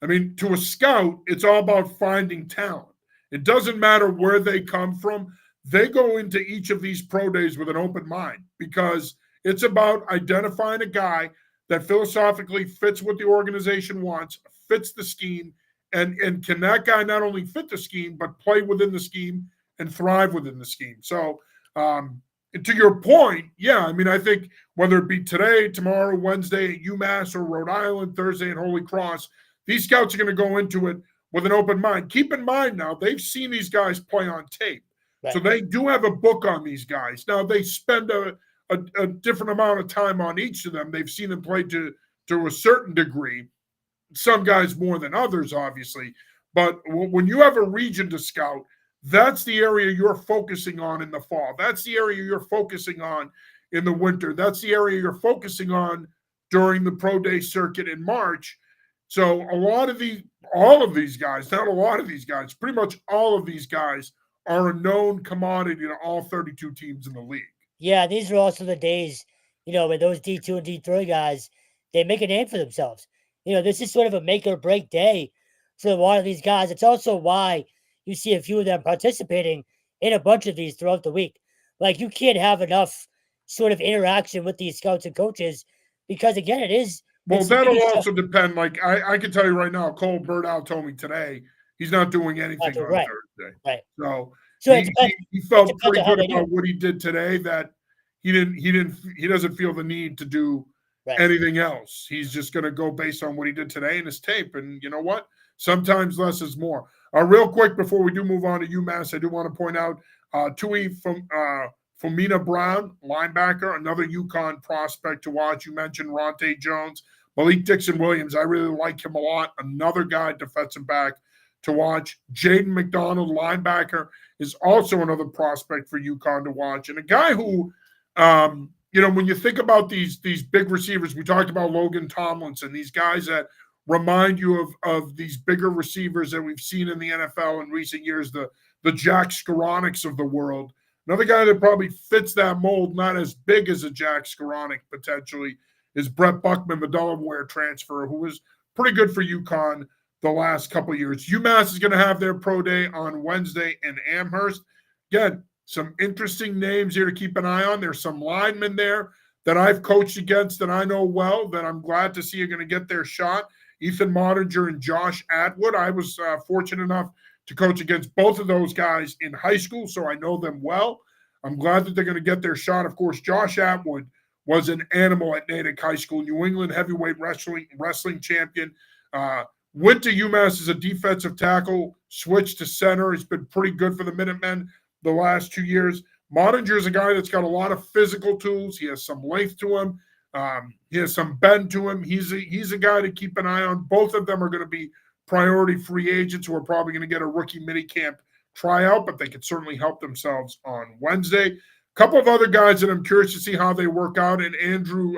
I mean, to a scout, it's all about finding talent. It doesn't matter where they come from. They go into each of these pro days with an open mind because it's about identifying a guy that philosophically fits what the organization wants, fits the scheme, and can that guy not only fit the scheme but play within the scheme and thrive within the scheme. So, to your point, yeah, I mean, I think whether it be today, tomorrow, Wednesday at UMass or Rhode Island, Thursday at Holy Cross, these scouts are going to go into it with an open mind. Keep in mind now, they've seen these guys play on tape. So Right. they do have a book on these guys. Now they spend a different amount of time on each of them. They've seen them play to a certain degree. Some guys more than others, obviously. But when you have a region to scout, that's the area you're focusing on in the fall. That's the area you're focusing on in the winter. That's the area you're focusing on during the pro day circuit in March. So all of these guys, not a lot of these guys, pretty much all of these guys are a known commodity to all 32 teams in the league. Yeah, these are also the days, when those D2 and D3 guys, they make a name for themselves. This is sort of a make or break day for a lot of these guys. It's also why you see a few of them participating in a bunch of these throughout the week. Like, you can't have enough sort of interaction with these scouts and coaches because, again, Well, it's the that'll biggest show. also depend. Like I can tell you right now, Cole Birdow told me today he's not doing anything on Right, Thursday. right. So So it depends. he It felt depends pretty on how good they do. about what he did today. That he doesn't feel the need to do Right. anything else. He's just going to go based on what he did today in his tape. And you know what? Sometimes less is more. Real quick before we do move on to UMass, I do want to point out Tui from Famina Brown, linebacker, another UConn prospect to watch. You mentioned Ronte Jones, Malik Dixon Williams. I really like him a lot. Another guy, defensive back to watch. Jaden McDonald, linebacker, is also another prospect for UConn to watch. And a guy who, when you think about these big receivers, we talked about Logan Tomlinson, these guys that remind you of these bigger receivers that we've seen in the NFL in recent years, the Jack Skoroneks of the world. Another guy that probably fits that mold, not as big as a Jack Skoronek potentially, is Brett Buckman, the Delaware transfer, who was pretty good for UConn the last couple of years. UMass is going to have their pro day on Wednesday in Amherst. Again, some interesting names here to keep an eye on. There's some linemen there that I've coached against that I know well that I'm glad to see are going to get their shot. Ethan Mottinger and Josh Atwood. I was fortunate enough to coach against both of those guys in high school, so I know them well. I'm glad that they're going to get their shot. Of course, Josh Atwood was an animal at Natick High School, New England heavyweight wrestling champion. Went to UMass as a defensive tackle, switched to center. He's been pretty good for the Minutemen the last 2 years. Mottinger is a guy that's got a lot of physical tools. He has some length to him. He has some bend to him. He's a guy to keep an eye on. Both of them are going to be priority free agents who are probably going to get a rookie minicamp tryout, but they could certainly help themselves on Wednesday. A couple of other guys that I'm curious to see how they work out, and Andrew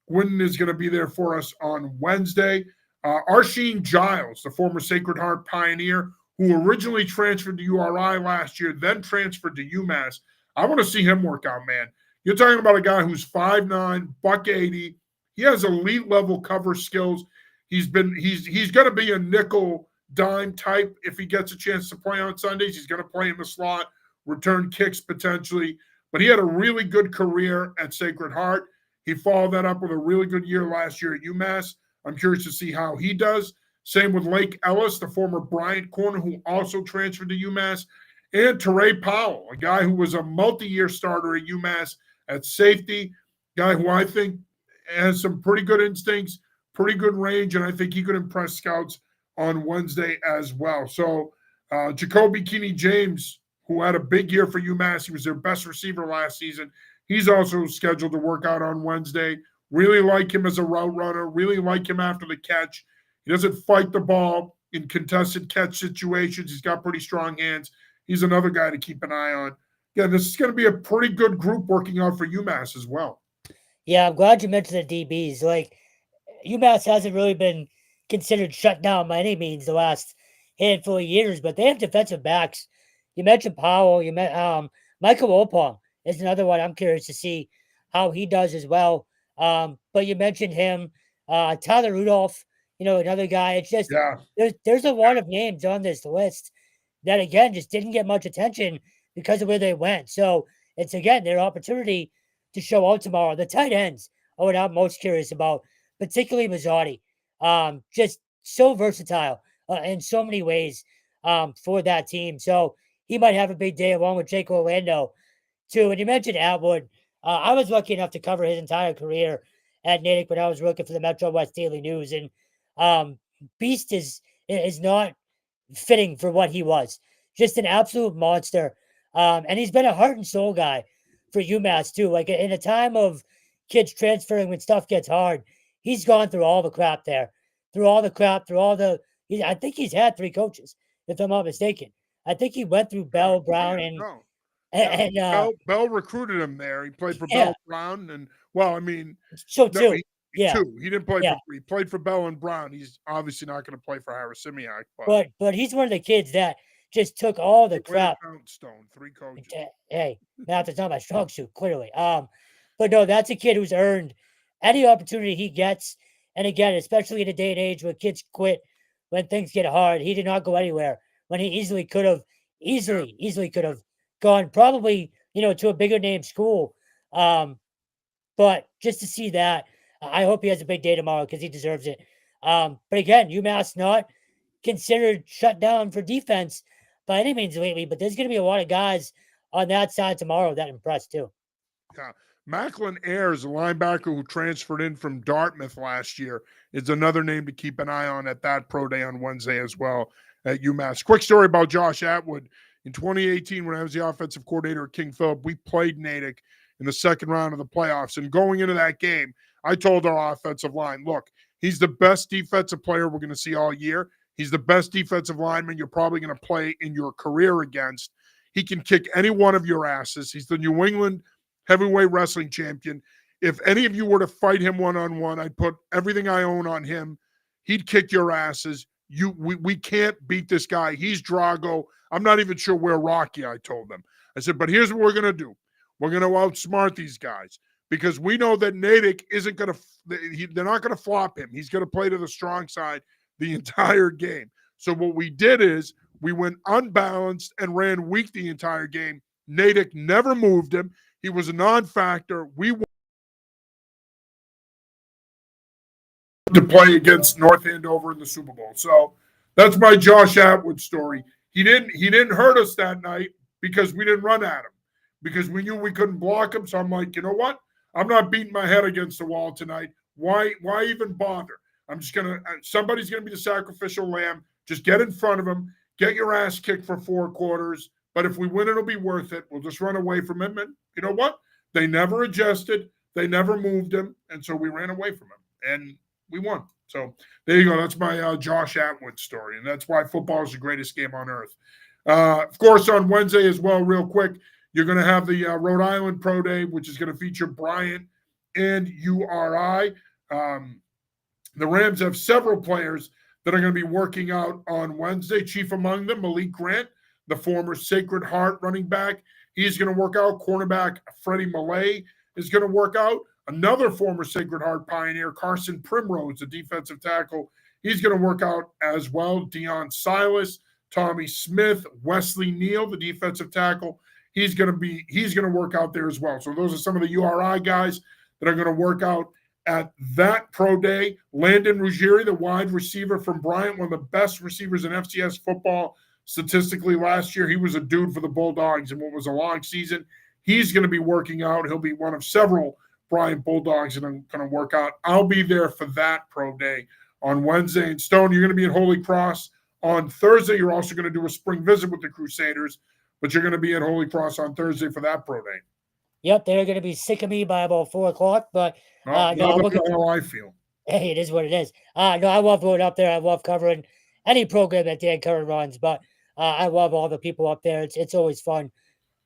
Gwynn is going to be there for us on Wednesday. Arsheen Giles, the former Sacred Heart Pioneer, who originally transferred to URI last year, then transferred to UMass. I want to see him work out, man. You're talking about a guy who's 5'9", $180. He has elite level cover skills. He's going to be a nickel dime type if he gets a chance to play on Sundays. He's going to play in the slot, return kicks potentially. But he had a really good career at Sacred Heart. He followed that up with a really good year last year at UMass. I'm curious to see how he does. Same with Lake Ellis, the former Bryant corner who also transferred to UMass. And Teray Powell, a guy who was a multi-year starter at UMass at safety, guy who I think has some pretty good instincts, pretty good range, and I think he could impress scouts on Wednesday as well. So Jacoby Keeney-James, who had a big year for UMass, he was their best receiver last season. He's also scheduled to work out on Wednesday. Really like him as a route runner, really like him after the catch. He doesn't fight the ball in contested catch situations. He's got pretty strong hands. He's another guy to keep an eye on. Yeah, this is going to be a pretty good group working out for UMass as well. Yeah, I'm glad you mentioned the DBs. Like, UMass hasn't really been considered shut down by any means the last handful of years, but they have defensive backs. You mentioned Powell. You met Michael Opong is another one. I'm curious to see how he does as well. But you mentioned him, Tyler Rudolph. Another guy. It's just Yeah, there's a lot of names on this list that again just didn't get much attention because of where they went. So it's again their opportunity to show out tomorrow. The tight ends are what I'm most curious about, particularly Mazzotti. Just so versatile in so many ways for that team. So he might have a big day along with Jake Orlando too. And you mentioned Atwood. I was lucky enough to cover his entire career at Natick when I was working for the Metro West Daily News, and um, Beast is not fitting for what he was. Just an absolute monster. And he's been a heart and soul guy for UMass too. Like in a time of kids transferring when stuff gets hard, he's gone through all the crap there, through all the crap, through all the. I think he's had 3 coaches, if I'm not mistaken. I think he went through Bell, Brown, yeah, and no. Yeah, and Bell recruited him there. He played for yeah. Bell Brown, and well, I mean, So no, too, yeah, two. He didn't play yeah. for. He played for Bell and Brown. He's obviously not going to play for Harris Simiak, but But he's one of the kids that just took all the way to crap. count Stone. 3 coaches. Hey, math is not my strong suit, clearly. But no, that's a kid who's earned any opportunity he gets. And again, especially in a day and age where kids quit when things get hard, he did not go anywhere when he easily could have, easily could have gone probably, to a bigger name school. Um, but just to see that, I hope he has a big day tomorrow because he deserves it. But again, UMass not considered shut down for defense by any means lately, but there's going to be a lot of guys on that side tomorrow that impressed too. Yeah. Macklin Ayers, a linebacker who transferred in from Dartmouth last year, is another name to keep an eye on at that pro day on Wednesday as well at UMass. Quick story about Josh Atwood. In 2018, when I was the offensive coordinator at King Philip, we played Natick in the second round of the playoffs. And going into that game, I told our offensive line, look, he's the best defensive player we're going to see all year. He's the best defensive lineman you're probably going to play in your career against. He can kick any one of your asses. He's the New England heavyweight wrestling champion. If any of you were to fight him one-on-one, I'd put everything I own on him. He'd kick your asses. We can't beat this guy. He's Drago. I'm not even sure where Rocky, I told them. I said, but here's what we're going to do. We're going to outsmart these guys because we know that Natick isn't going to – they're not going to flop him. He's going to play to the strong side the entire game. So what we did is we went unbalanced and ran weak the entire game. Natick never moved him. He was a non-factor. We wanted to play against North Andover in the Super Bowl. So that's my Josh Atwood story. He didn't hurt us that night because we didn't run at him, because we knew we couldn't block him. So I'm like, you know what? I'm not beating my head against the wall tonight. Why even bother? I'm just somebody's gonna be the sacrificial lamb. Just get in front of him, get your ass kicked for 4 quarters. But if we win, it'll be worth it. We'll just run away from him. And you know what? They never adjusted. They never moved him. And so we ran away from him. And we won. So there you go. That's my Josh Atwood story. And that's why football is the greatest game on earth. Of course, on Wednesday as well, real quick, you're going to have the Rhode Island Pro Day, which is going to feature Bryant and URI. The Rams have several players that are going to be working out on Wednesday. Chief among them, Malik Grant, the former Sacred Heart running back. He's going to work out. Cornerback Freddie Malay is going to work out. Another former Sacred Heart pioneer, Carson Primrose, the defensive tackle. He's going to work out as well. Deion Silas, Tommy Smith, Wesley Neal, the defensive tackle. He's going to work out there as well. So those are some of the URI guys that are going to work out at that pro day. Landon Ruggieri, the wide receiver from Bryant, one of the best receivers in FCS football statistically last year. He was a dude for the Bulldogs in what was a long season. He's going to be working out. He'll be one of several Bryant Bulldogs that are going to work out. I'll be there for that pro day on Wednesday. And Stone, you're going to be at Holy Cross on Thursday. You're also going to do a spring visit with the Crusaders, but you're going to be at Holy Cross on Thursday for that pro day. Yep, they're going to be sick of me by about 4 o'clock, but no, how I feel. Hey, it is what it is. No, I love going up there. I love covering any program that Dan Curran runs, but I love all the people up there. It's always fun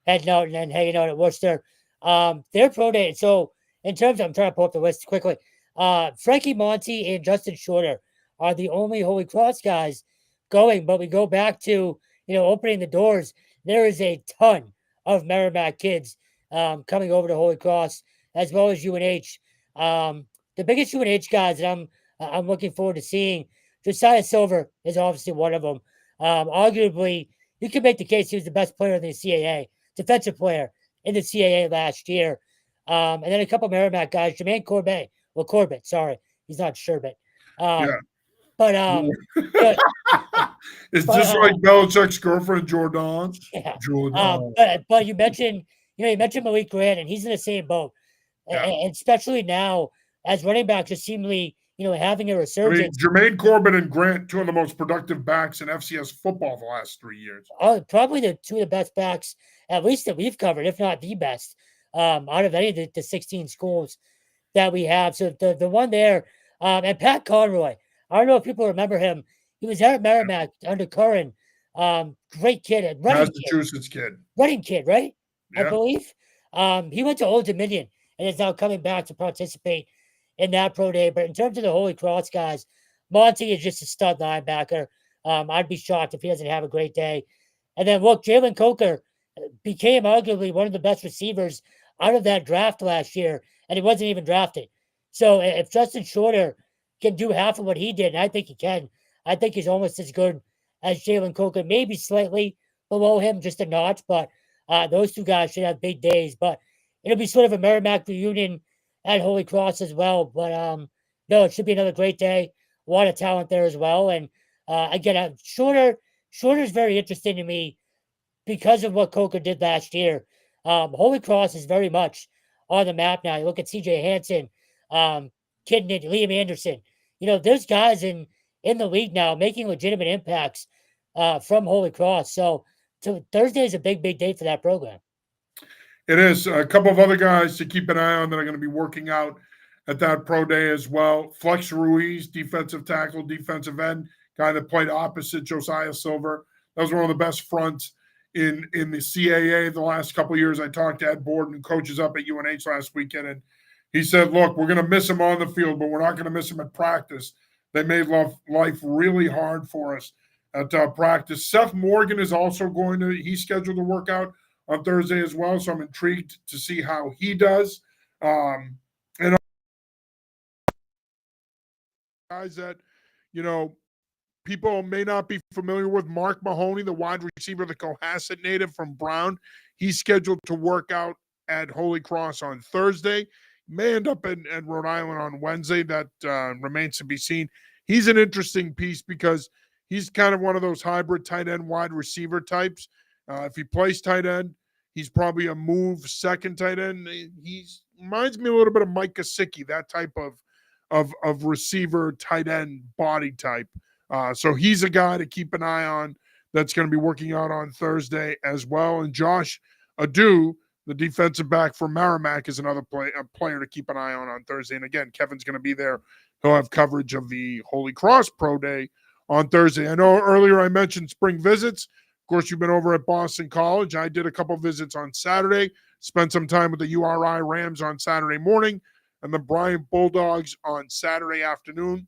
heading out and then hanging out at Worcester. Their pro day. So in terms of, I'm trying to pull up the list quickly. Frankie Monty and Justin Shorter are the only Holy Cross guys going, but we go back to, opening the doors. There is a ton of Merrimack kids coming over to Holy Cross as well as UNH. The biggest UNH guys that I'm looking forward to seeing, Josiah Silver is obviously one of them. Arguably, you can make the case he was the best player in the CAA, defensive player in the CAA last year. And then a couple Merrimack guys, Jermaine Corbett, sorry, he's not Sherbet. Yeah. But but, Is this like Belichick's girlfriend, Jordan? yeah. Jordan. But you mentioned Malik Grant, and he's in the same boat. Yeah. And especially now, as running backs are seemingly, having a resurgence. Jermaine Corbett and Grant, two of the most productive backs in FCS football the last 3 years. Probably the two of the best backs, at least that we've covered, if not the best, out of any of the 16 schools that we have. So the one there, and Pat Conroy, I don't know if people remember him. He was there at Merrimack under Curran. Great kid, Massachusetts kid, right? Yeah. I believe. He went to Old Dominion and is now coming back to participate in that pro day. But in terms of the Holy Cross guys, Monty is just a stud linebacker. I'd be shocked if he doesn't have a great day. And then look, Jalen Coker became arguably one of the best receivers out of that draft last year, and he wasn't even drafted. So if Justin Shorter can do half of what he did, and I think he can, I think he's almost as good as Jalen Coker, maybe slightly below him, just a notch. But those two guys should have big days. But it'll be sort of a Merrimack reunion at Holy Cross as well. But no, it should be another great day. A lot of talent there as well. And again, Shorter's very interesting to me because of what Coker did last year. Holy Cross is very much on the map now. You look at CJ Hansen, Kidney, Liam Anderson. There's guys in the league now making legitimate impacts from Holy Cross. So Thursday is a big day for that program. It is. A couple of other guys to keep an eye on that are going to be working out at that pro day as well. Flex Ruiz, defensive tackle, defensive end, guy that played opposite Josiah Silver. That was one of the best fronts in the CAA the last couple of years. I talked to Ed Borden, coaches up at UNH last weekend, and he said, look, we're going to miss him on the field, but we're not going to miss him at practice. They made life really hard for us at practice. Seth Morgan is also he's scheduled to work out on Thursday as well, so I'm intrigued to see how he does. And guys that, people may not be familiar with, Mark Mahoney, the wide receiver, the Cohasset native from Brown. He's scheduled to work out at Holy Cross on Thursday. May end up in Rhode Island on Wednesday. That remains to be seen. He's an interesting piece because he's kind of one of those hybrid tight end wide receiver types. If he plays tight end, he's probably a move second tight end. He reminds me a little bit of Mike Gesicki, that type of receiver tight end body type. So he's a guy to keep an eye on that's going to be working out on Thursday as well. And Josh Adu, the defensive back for Merrimack, is another player to keep an eye on Thursday. And again, Kevin's going to be there. He'll have coverage of the Holy Cross Pro Day on Thursday. I know earlier I mentioned spring visits. Of course, you've been over at Boston College. I did a couple visits on Saturday, spent some time with the URI Rams on Saturday morning, and the Bryant Bulldogs on Saturday afternoon.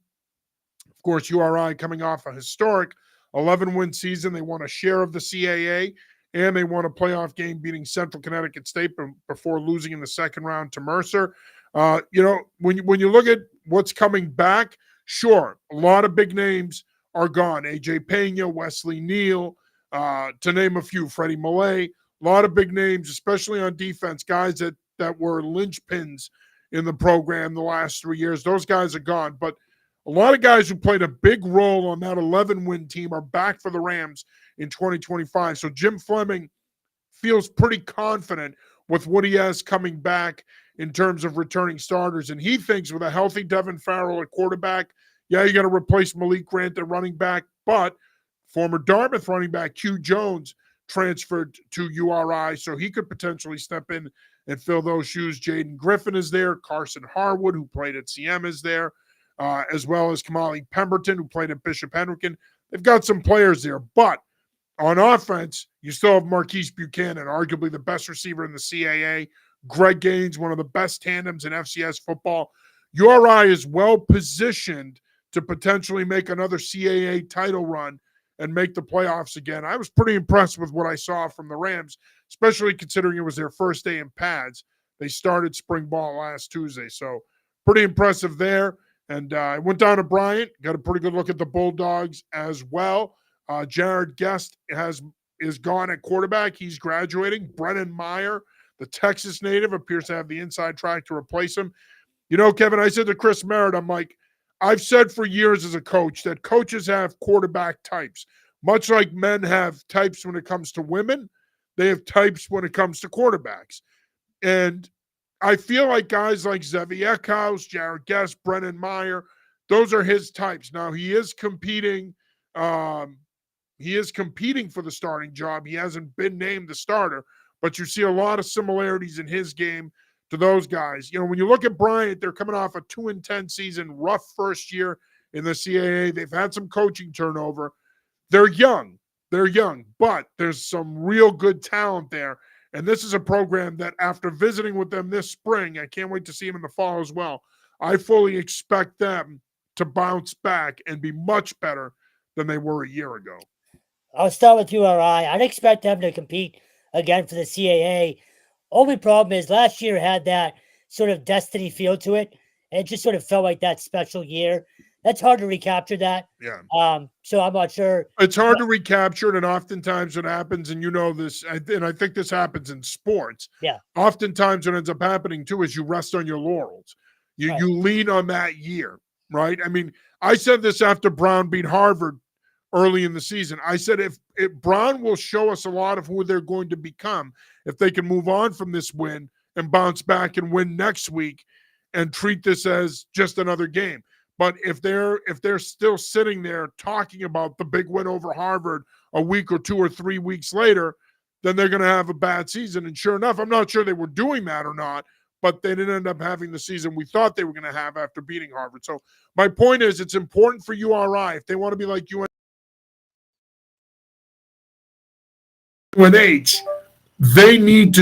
Of course, URI coming off a historic 11-win season. They won a share of the CAA, and they won a playoff game beating Central Connecticut State before losing in the second round to Mercer. When you look at what's coming back, sure, a lot of big names are gone. A.J. Pena, Wesley Neal, to name a few, Freddie Millay, a lot of big names, especially on defense, guys that were linchpins in the program the last 3 years. Those guys are gone. But a lot of guys who played a big role on that 11-win team are back for the Rams in 2025. So Jim Fleming feels pretty confident with what he has coming back in terms of returning starters. And he thinks with a healthy Devin Farrell at quarterback, yeah, you got to replace Malik Grant at running back, but former Dartmouth running back Hugh Jones transferred to URI, so he could potentially step in and fill those shoes. Jaden Griffin is there. Carson Harwood, who played at CM, is there, as well as Kamali Pemberton, who played at Bishop Henrican. They've got some players there, but On offense, you still have Marquise Buchanan, arguably the best receiver in the CAA. Greg Gaines, one of the best tandems in FCS football. URI is well positioned to potentially make another CAA title run and make the playoffs again. I was pretty impressed with what I saw from the Rams, especially considering it was their first day in pads. They started spring ball last Tuesday, so pretty impressive there. And I went down to Bryant, got a pretty good look at the Bulldogs as well. Jared Guest is gone at quarterback. He's graduating. Brennan Meyer, the Texas native, appears to have the inside track to replace him. You know, Kevin, I said to Chris Merritt, I'm like, I've said for years as a coach that coaches have quarterback types. Much like men have types when it comes to women, they have types when it comes to quarterbacks. And I feel like guys like Zevi Eckhouse, Jared Guest, Brennan Meyer, those are his types. Now, he is competing for the starting job. He hasn't been named the starter, but you see a lot of similarities in his game to those guys. You know, when you look at Bryant, they're coming off a 2-10 season, rough first year in the CAA. They've had some coaching turnover. They're young, but there's some real good talent there. And this is a program that after visiting with them this spring, I can't wait to see them in the fall as well. I fully expect them to bounce back and be much better than they were a year ago. I'll start with URI. I'd expect them to compete again for the CAA. Only problem is last year had that sort of destiny feel to it. And it just sort of felt like that special year. That's hard to recapture that. Yeah. So I'm not sure. It's hard to recapture it, and oftentimes what happens, and you know this, and I think this happens in sports. Yeah. Oftentimes what ends up happening too is you rest on your laurels. You lean on that year, right? I mean, I said this after Brown beat Harvard early in the season. I said if Brown will show us a lot of who they're going to become if they can move on from this win and bounce back and win next week and treat this as just another game. But if they're still sitting there talking about the big win over Harvard a week or 2 or 3 weeks later, then they're going to have a bad season. And sure enough, I'm not sure they were doing that or not, but they didn't end up having the season we thought they were going to have after beating Harvard. So my point is it's important for URI if they want to be like UNH, they need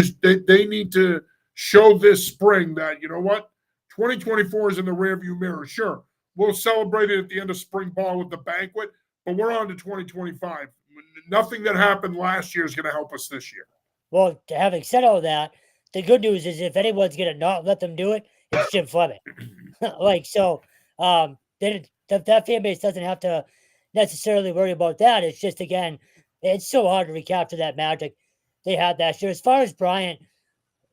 to show this spring that, you know what, 2024 is in the rearview mirror. Sure, we'll celebrate it at the end of spring ball with the banquet, but we're on to 2025. Nothing that happened last year is going to help us this year. Well, having said all that, the good news is if anyone's going to not let them do it, it's Jim Fleming. That fan base doesn't have to necessarily worry about that. It's just, again, it's so hard to recapture that magic they had last year. As far as Bryant,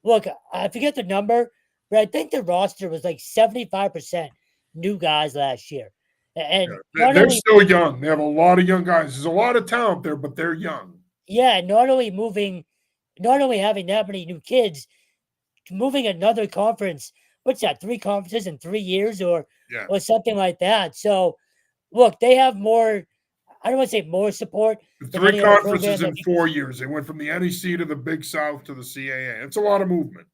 look, I forget the number, but I think the roster was like 75% new guys last year. And they're still young. They have a lot of young guys. There's a lot of talent there, but they're young. Yeah, not only having that many new kids, moving another conference. What's that? 3 conferences in 3 years or something like that. So, look, they have more. I don't want to say more support. 3 conferences in 4 years. They went from the NEC to the Big South to the CAA. It's a lot of movement.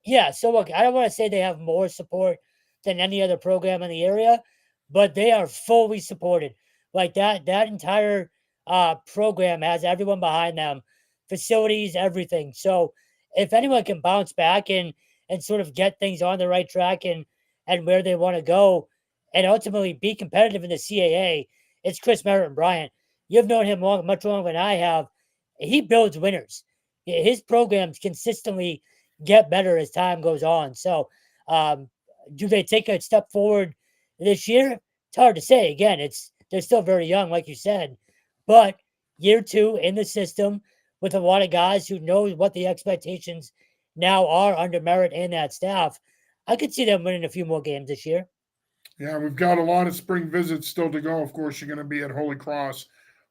Yeah. So, look, I don't want to say they have more support than any other program in the area, but they are fully supported. Like that entire program has everyone behind them, facilities, everything. So, if anyone can bounce back and sort of get things on the right track and where they want to go and ultimately be competitive in the CAA, it's Chris Merritt and Bryant. You've known him much longer than I have. He builds winners. His programs consistently get better as time goes on. So, do they take a step forward this year? It's hard to say. Again, they're still very young, like you said. But year 2 in the system with a lot of guys who know what the expectations now are under Merritt and that staff, I could see them winning a few more games this year. Yeah, we've got a lot of spring visits still to go. Of course, you're going to be at Holy Cross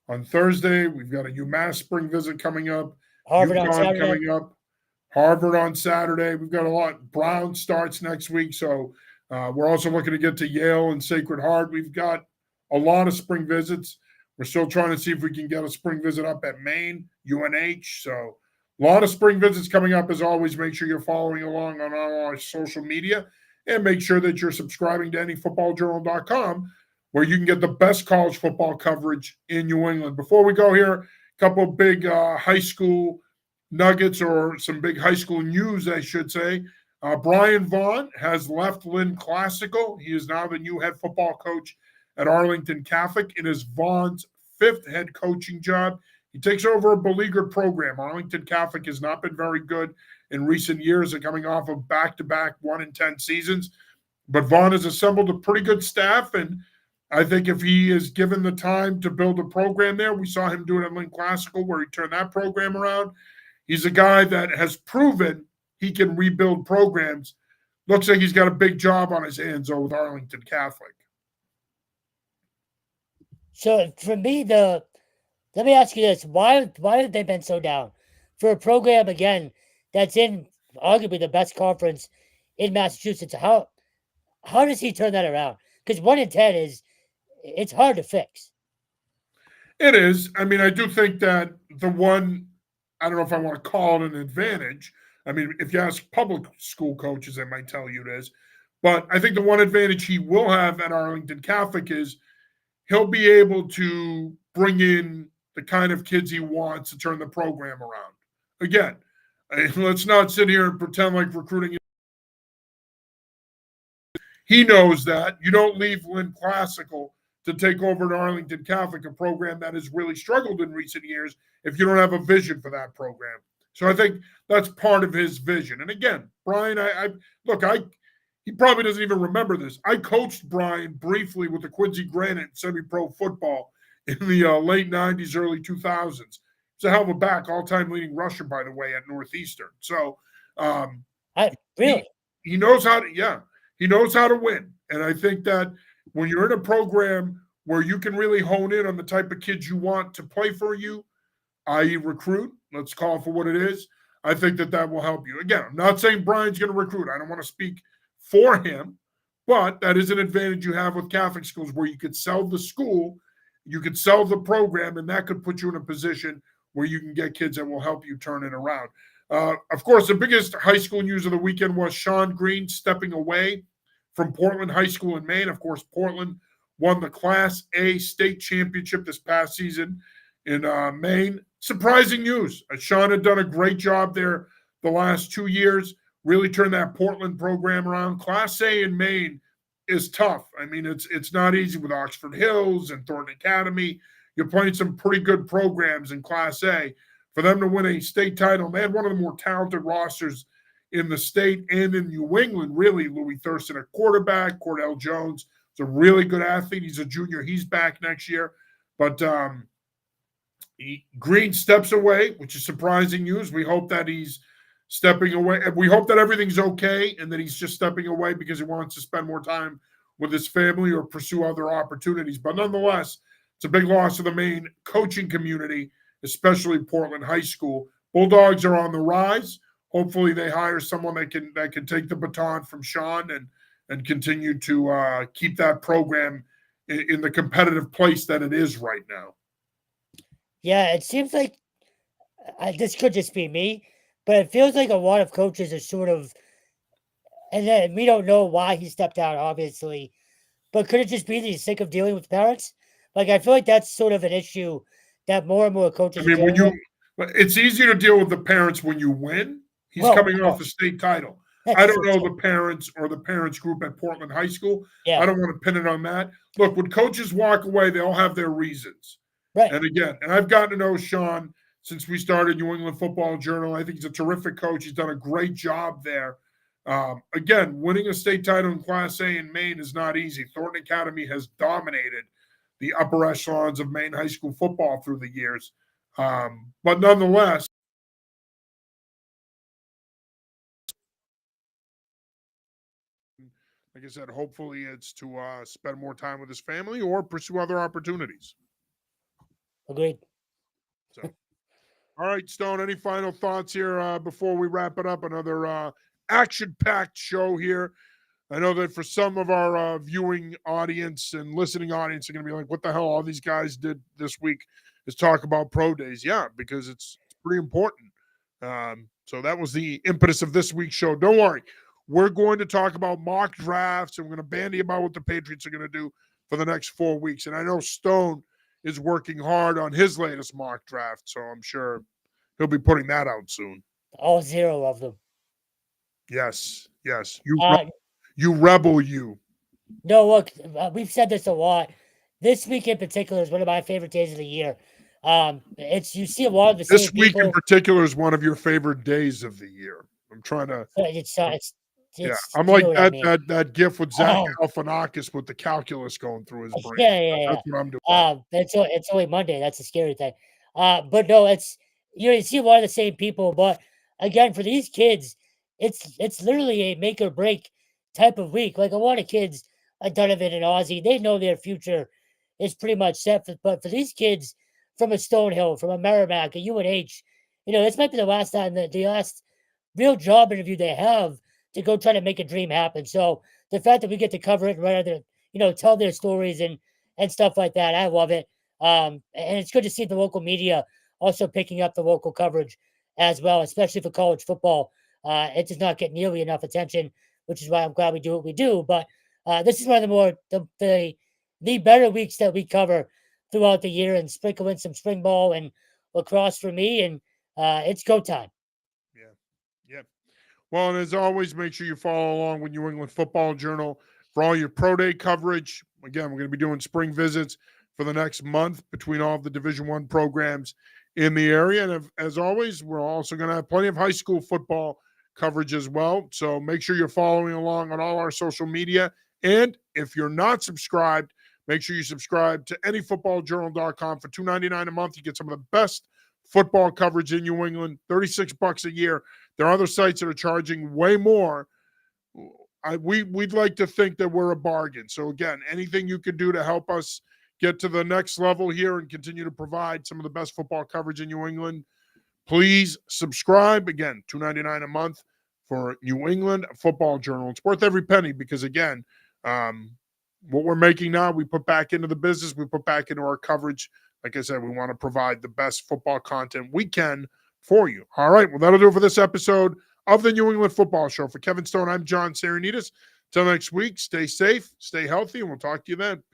on Thursday. We've got a UMass spring visit coming up. Harvard UConn on Saturday. coming up. Harvard on Saturday. We've got a lot. Brown starts next week. So we're also looking to get to Yale and Sacred Heart. We've got a lot of spring visits. We're still trying to see if we can get a spring visit up at Maine, UNH. So a lot of spring visits coming up. As always, make sure you're following along on all our social media and make sure that you're subscribing to anyfootballjournal.com where you can get the best college football coverage in New England. Before we go here, a couple of big high school nuggets, or some big high school news, I should say. Brian Vaughn has left Lynn Classical. He is now the new head football coach at Arlington Catholic. It is Vaughn's 5th head coaching job. He takes over a beleaguered program. Arlington Catholic has not been very good in recent years, and coming off of back-to-back 1-10 seasons. But Vaughn has assembled a pretty good staff, and I think if he is given the time to build a program there, we saw him do it at Lynn Classical, where he turned that program around. He's a guy that has proven he can rebuild programs. Looks like he's got a big job on his hands, though, with Arlington Catholic. So for me, let me ask you this: why have they been so down for a program again that's in arguably the best conference in Massachusetts? How does he turn that around? Because 1-10 it's hard to fix. It is. I mean, I do think that the one, I don't know if I want to call it an advantage. I mean, if you ask public school coaches, they might tell you it is. But I think the one advantage he will have at Arlington Catholic is he'll be able to bring in the kind of kids he wants to turn the program around. Again, let's not sit here and pretend like recruiting. He knows that. You don't leave Lynn Classical to take over at Arlington Catholic, a program that has really struggled in recent years, if you don't have a vision for that program. So I think that's part of his vision. And again, Brian, he probably doesn't even remember this. I coached Brian briefly with the Quincy Granite semi-pro football in the late 90s, early 2000s. He's a hell of a back, all-time leading rusher, by the way, at Northeastern. So he knows how to, he knows how to win. And I think that when you're in a program where you can really hone in on the type of kids you want to play for you, i.e. recruit, let's call it for what it is, I think that will help you. Again, I'm not saying Brian's going to recruit. I don't want to speak for him, but that is an advantage you have with Catholic schools, where you could sell the school, you could sell the program, and that could put you in a position where you can get kids that will help you turn it around. Of course, the biggest high school news of the weekend was Sean Green stepping away from Portland High School in Maine. Of course, Portland won the Class A state championship this past season in Maine. Surprising news. Sean had done a great job there the last 2 years, really turned that Portland program around. Class A in Maine is tough. I mean, it's not easy with Oxford Hills and Thornton Academy. You're playing some pretty good programs in Class A. For them to win a state title, they had one of the more talented rosters in the state and in New England, really. Louis Thurston at quarterback, Cordell Jones is a really good athlete. He's a junior. He's back next year. But Green steps away, which is surprising news. We hope that he's stepping away. We hope that everything's okay and that he's just stepping away because he wants to spend more time with his family or pursue other opportunities. But nonetheless, it's a big loss to the Maine coaching community, especially Portland High School. Bulldogs are on the rise. Hopefully they hire someone that can take the baton from Sean and continue to keep that program in the competitive place that it is right now. Yeah, it seems like this could just be me, but it feels like a lot of coaches are sort of, and then we don't know why he stepped out, obviously, but could it just be that he's sick of dealing with parents? Like, I feel like that's sort of an issue that more and more coaches. I mean, it's easier to deal with the parents when you win. He's coming off a state title. I don't know the parents or the parents group at Portland High School. Yeah. I don't want to pin it on that. Look, when coaches walk away, they all have their reasons. Right. And again, I've gotten to know Sean since we started New England Football Journal. I think he's a terrific coach. He's done a great job there. Again, winning a state title in Class A in Maine is not easy. Thornton Academy has dominated the upper echelons of Maine high school football through the years. But nonetheless, like I said, hopefully it's to spend more time with his family or pursue other opportunities. Agreed. So, all right, Stone, any final thoughts here before we wrap it up? Another action-packed show here. I know that for some of our viewing audience and listening audience are going to be like, what the hell all these guys did this week is talk about pro days. Yeah, because it's pretty important. So that was the impetus of this week's show. Don't worry. We're going to talk about mock drafts, and we're going to bandy about what the Patriots are going to do for the next 4 weeks. And I know Stone is working hard on his latest mock draft, so I'm sure he'll be putting that out soon. All 0 of them. Yes. Uh, You rebel, you. No, look, we've said this a lot. This week in particular is one of my favorite days of the year. It's you see a lot of the This same week in people. particular is one of your favorite days of the year. I'm trying to. Yeah, I'm you like know what I mean. that gif with Zach Um, Galifianakis with the calculus going through his brain. yeah. That's what I'm doing. It's only Monday. That's the scary thing. But no, it's you see a lot of the same people. But again, for these kids, it's literally a make or break type of week. Like a lot of kids, like Donovan and Ozzy, they know their future is pretty much set. But for these kids from a Stonehill, from a Merrimack, a UNH, this might be the last time the last real job interview they have to go try to make a dream happen. So the fact that we get to cover it and rather tell their stories and stuff like that, I love it. And it's good to see the local media also picking up the local coverage as well, especially for college football. It does not get nearly enough attention, which is why I'm glad we do what we do. But this is one of the more the better weeks that we cover throughout the year, and sprinkle in some spring ball and lacrosse for me, and it's go time. Yeah. Well, and as always, make sure you follow along with New England Football Journal for all your pro day coverage. Again, we're going to be doing spring visits for the next month between all of the Division I programs in the area. And as always, we're also going to have plenty of high school football coverage as well. So make sure you're following along on all our social media. And if you're not subscribed, make sure you subscribe to anyfootballjournal.com for $2.99 a month. You get some of the best football coverage in New England, $36 a year. There are other sites that are charging way more. We'd like to think that we're a bargain. So again, anything you can do to help us get to the next level here and continue to provide some of the best football coverage in New England, please subscribe. Again, $2.99 a month for New England Football Journal. It's worth every penny because, again, what we're making now, we put back into the business. We put back into our coverage. Like I said, we want to provide the best football content we can for you. All right. Well, that'll do it for this episode of the New England Football Show. For Kevin Stone, I'm John Saranitas. Till next week, stay safe, stay healthy, and we'll talk to you then.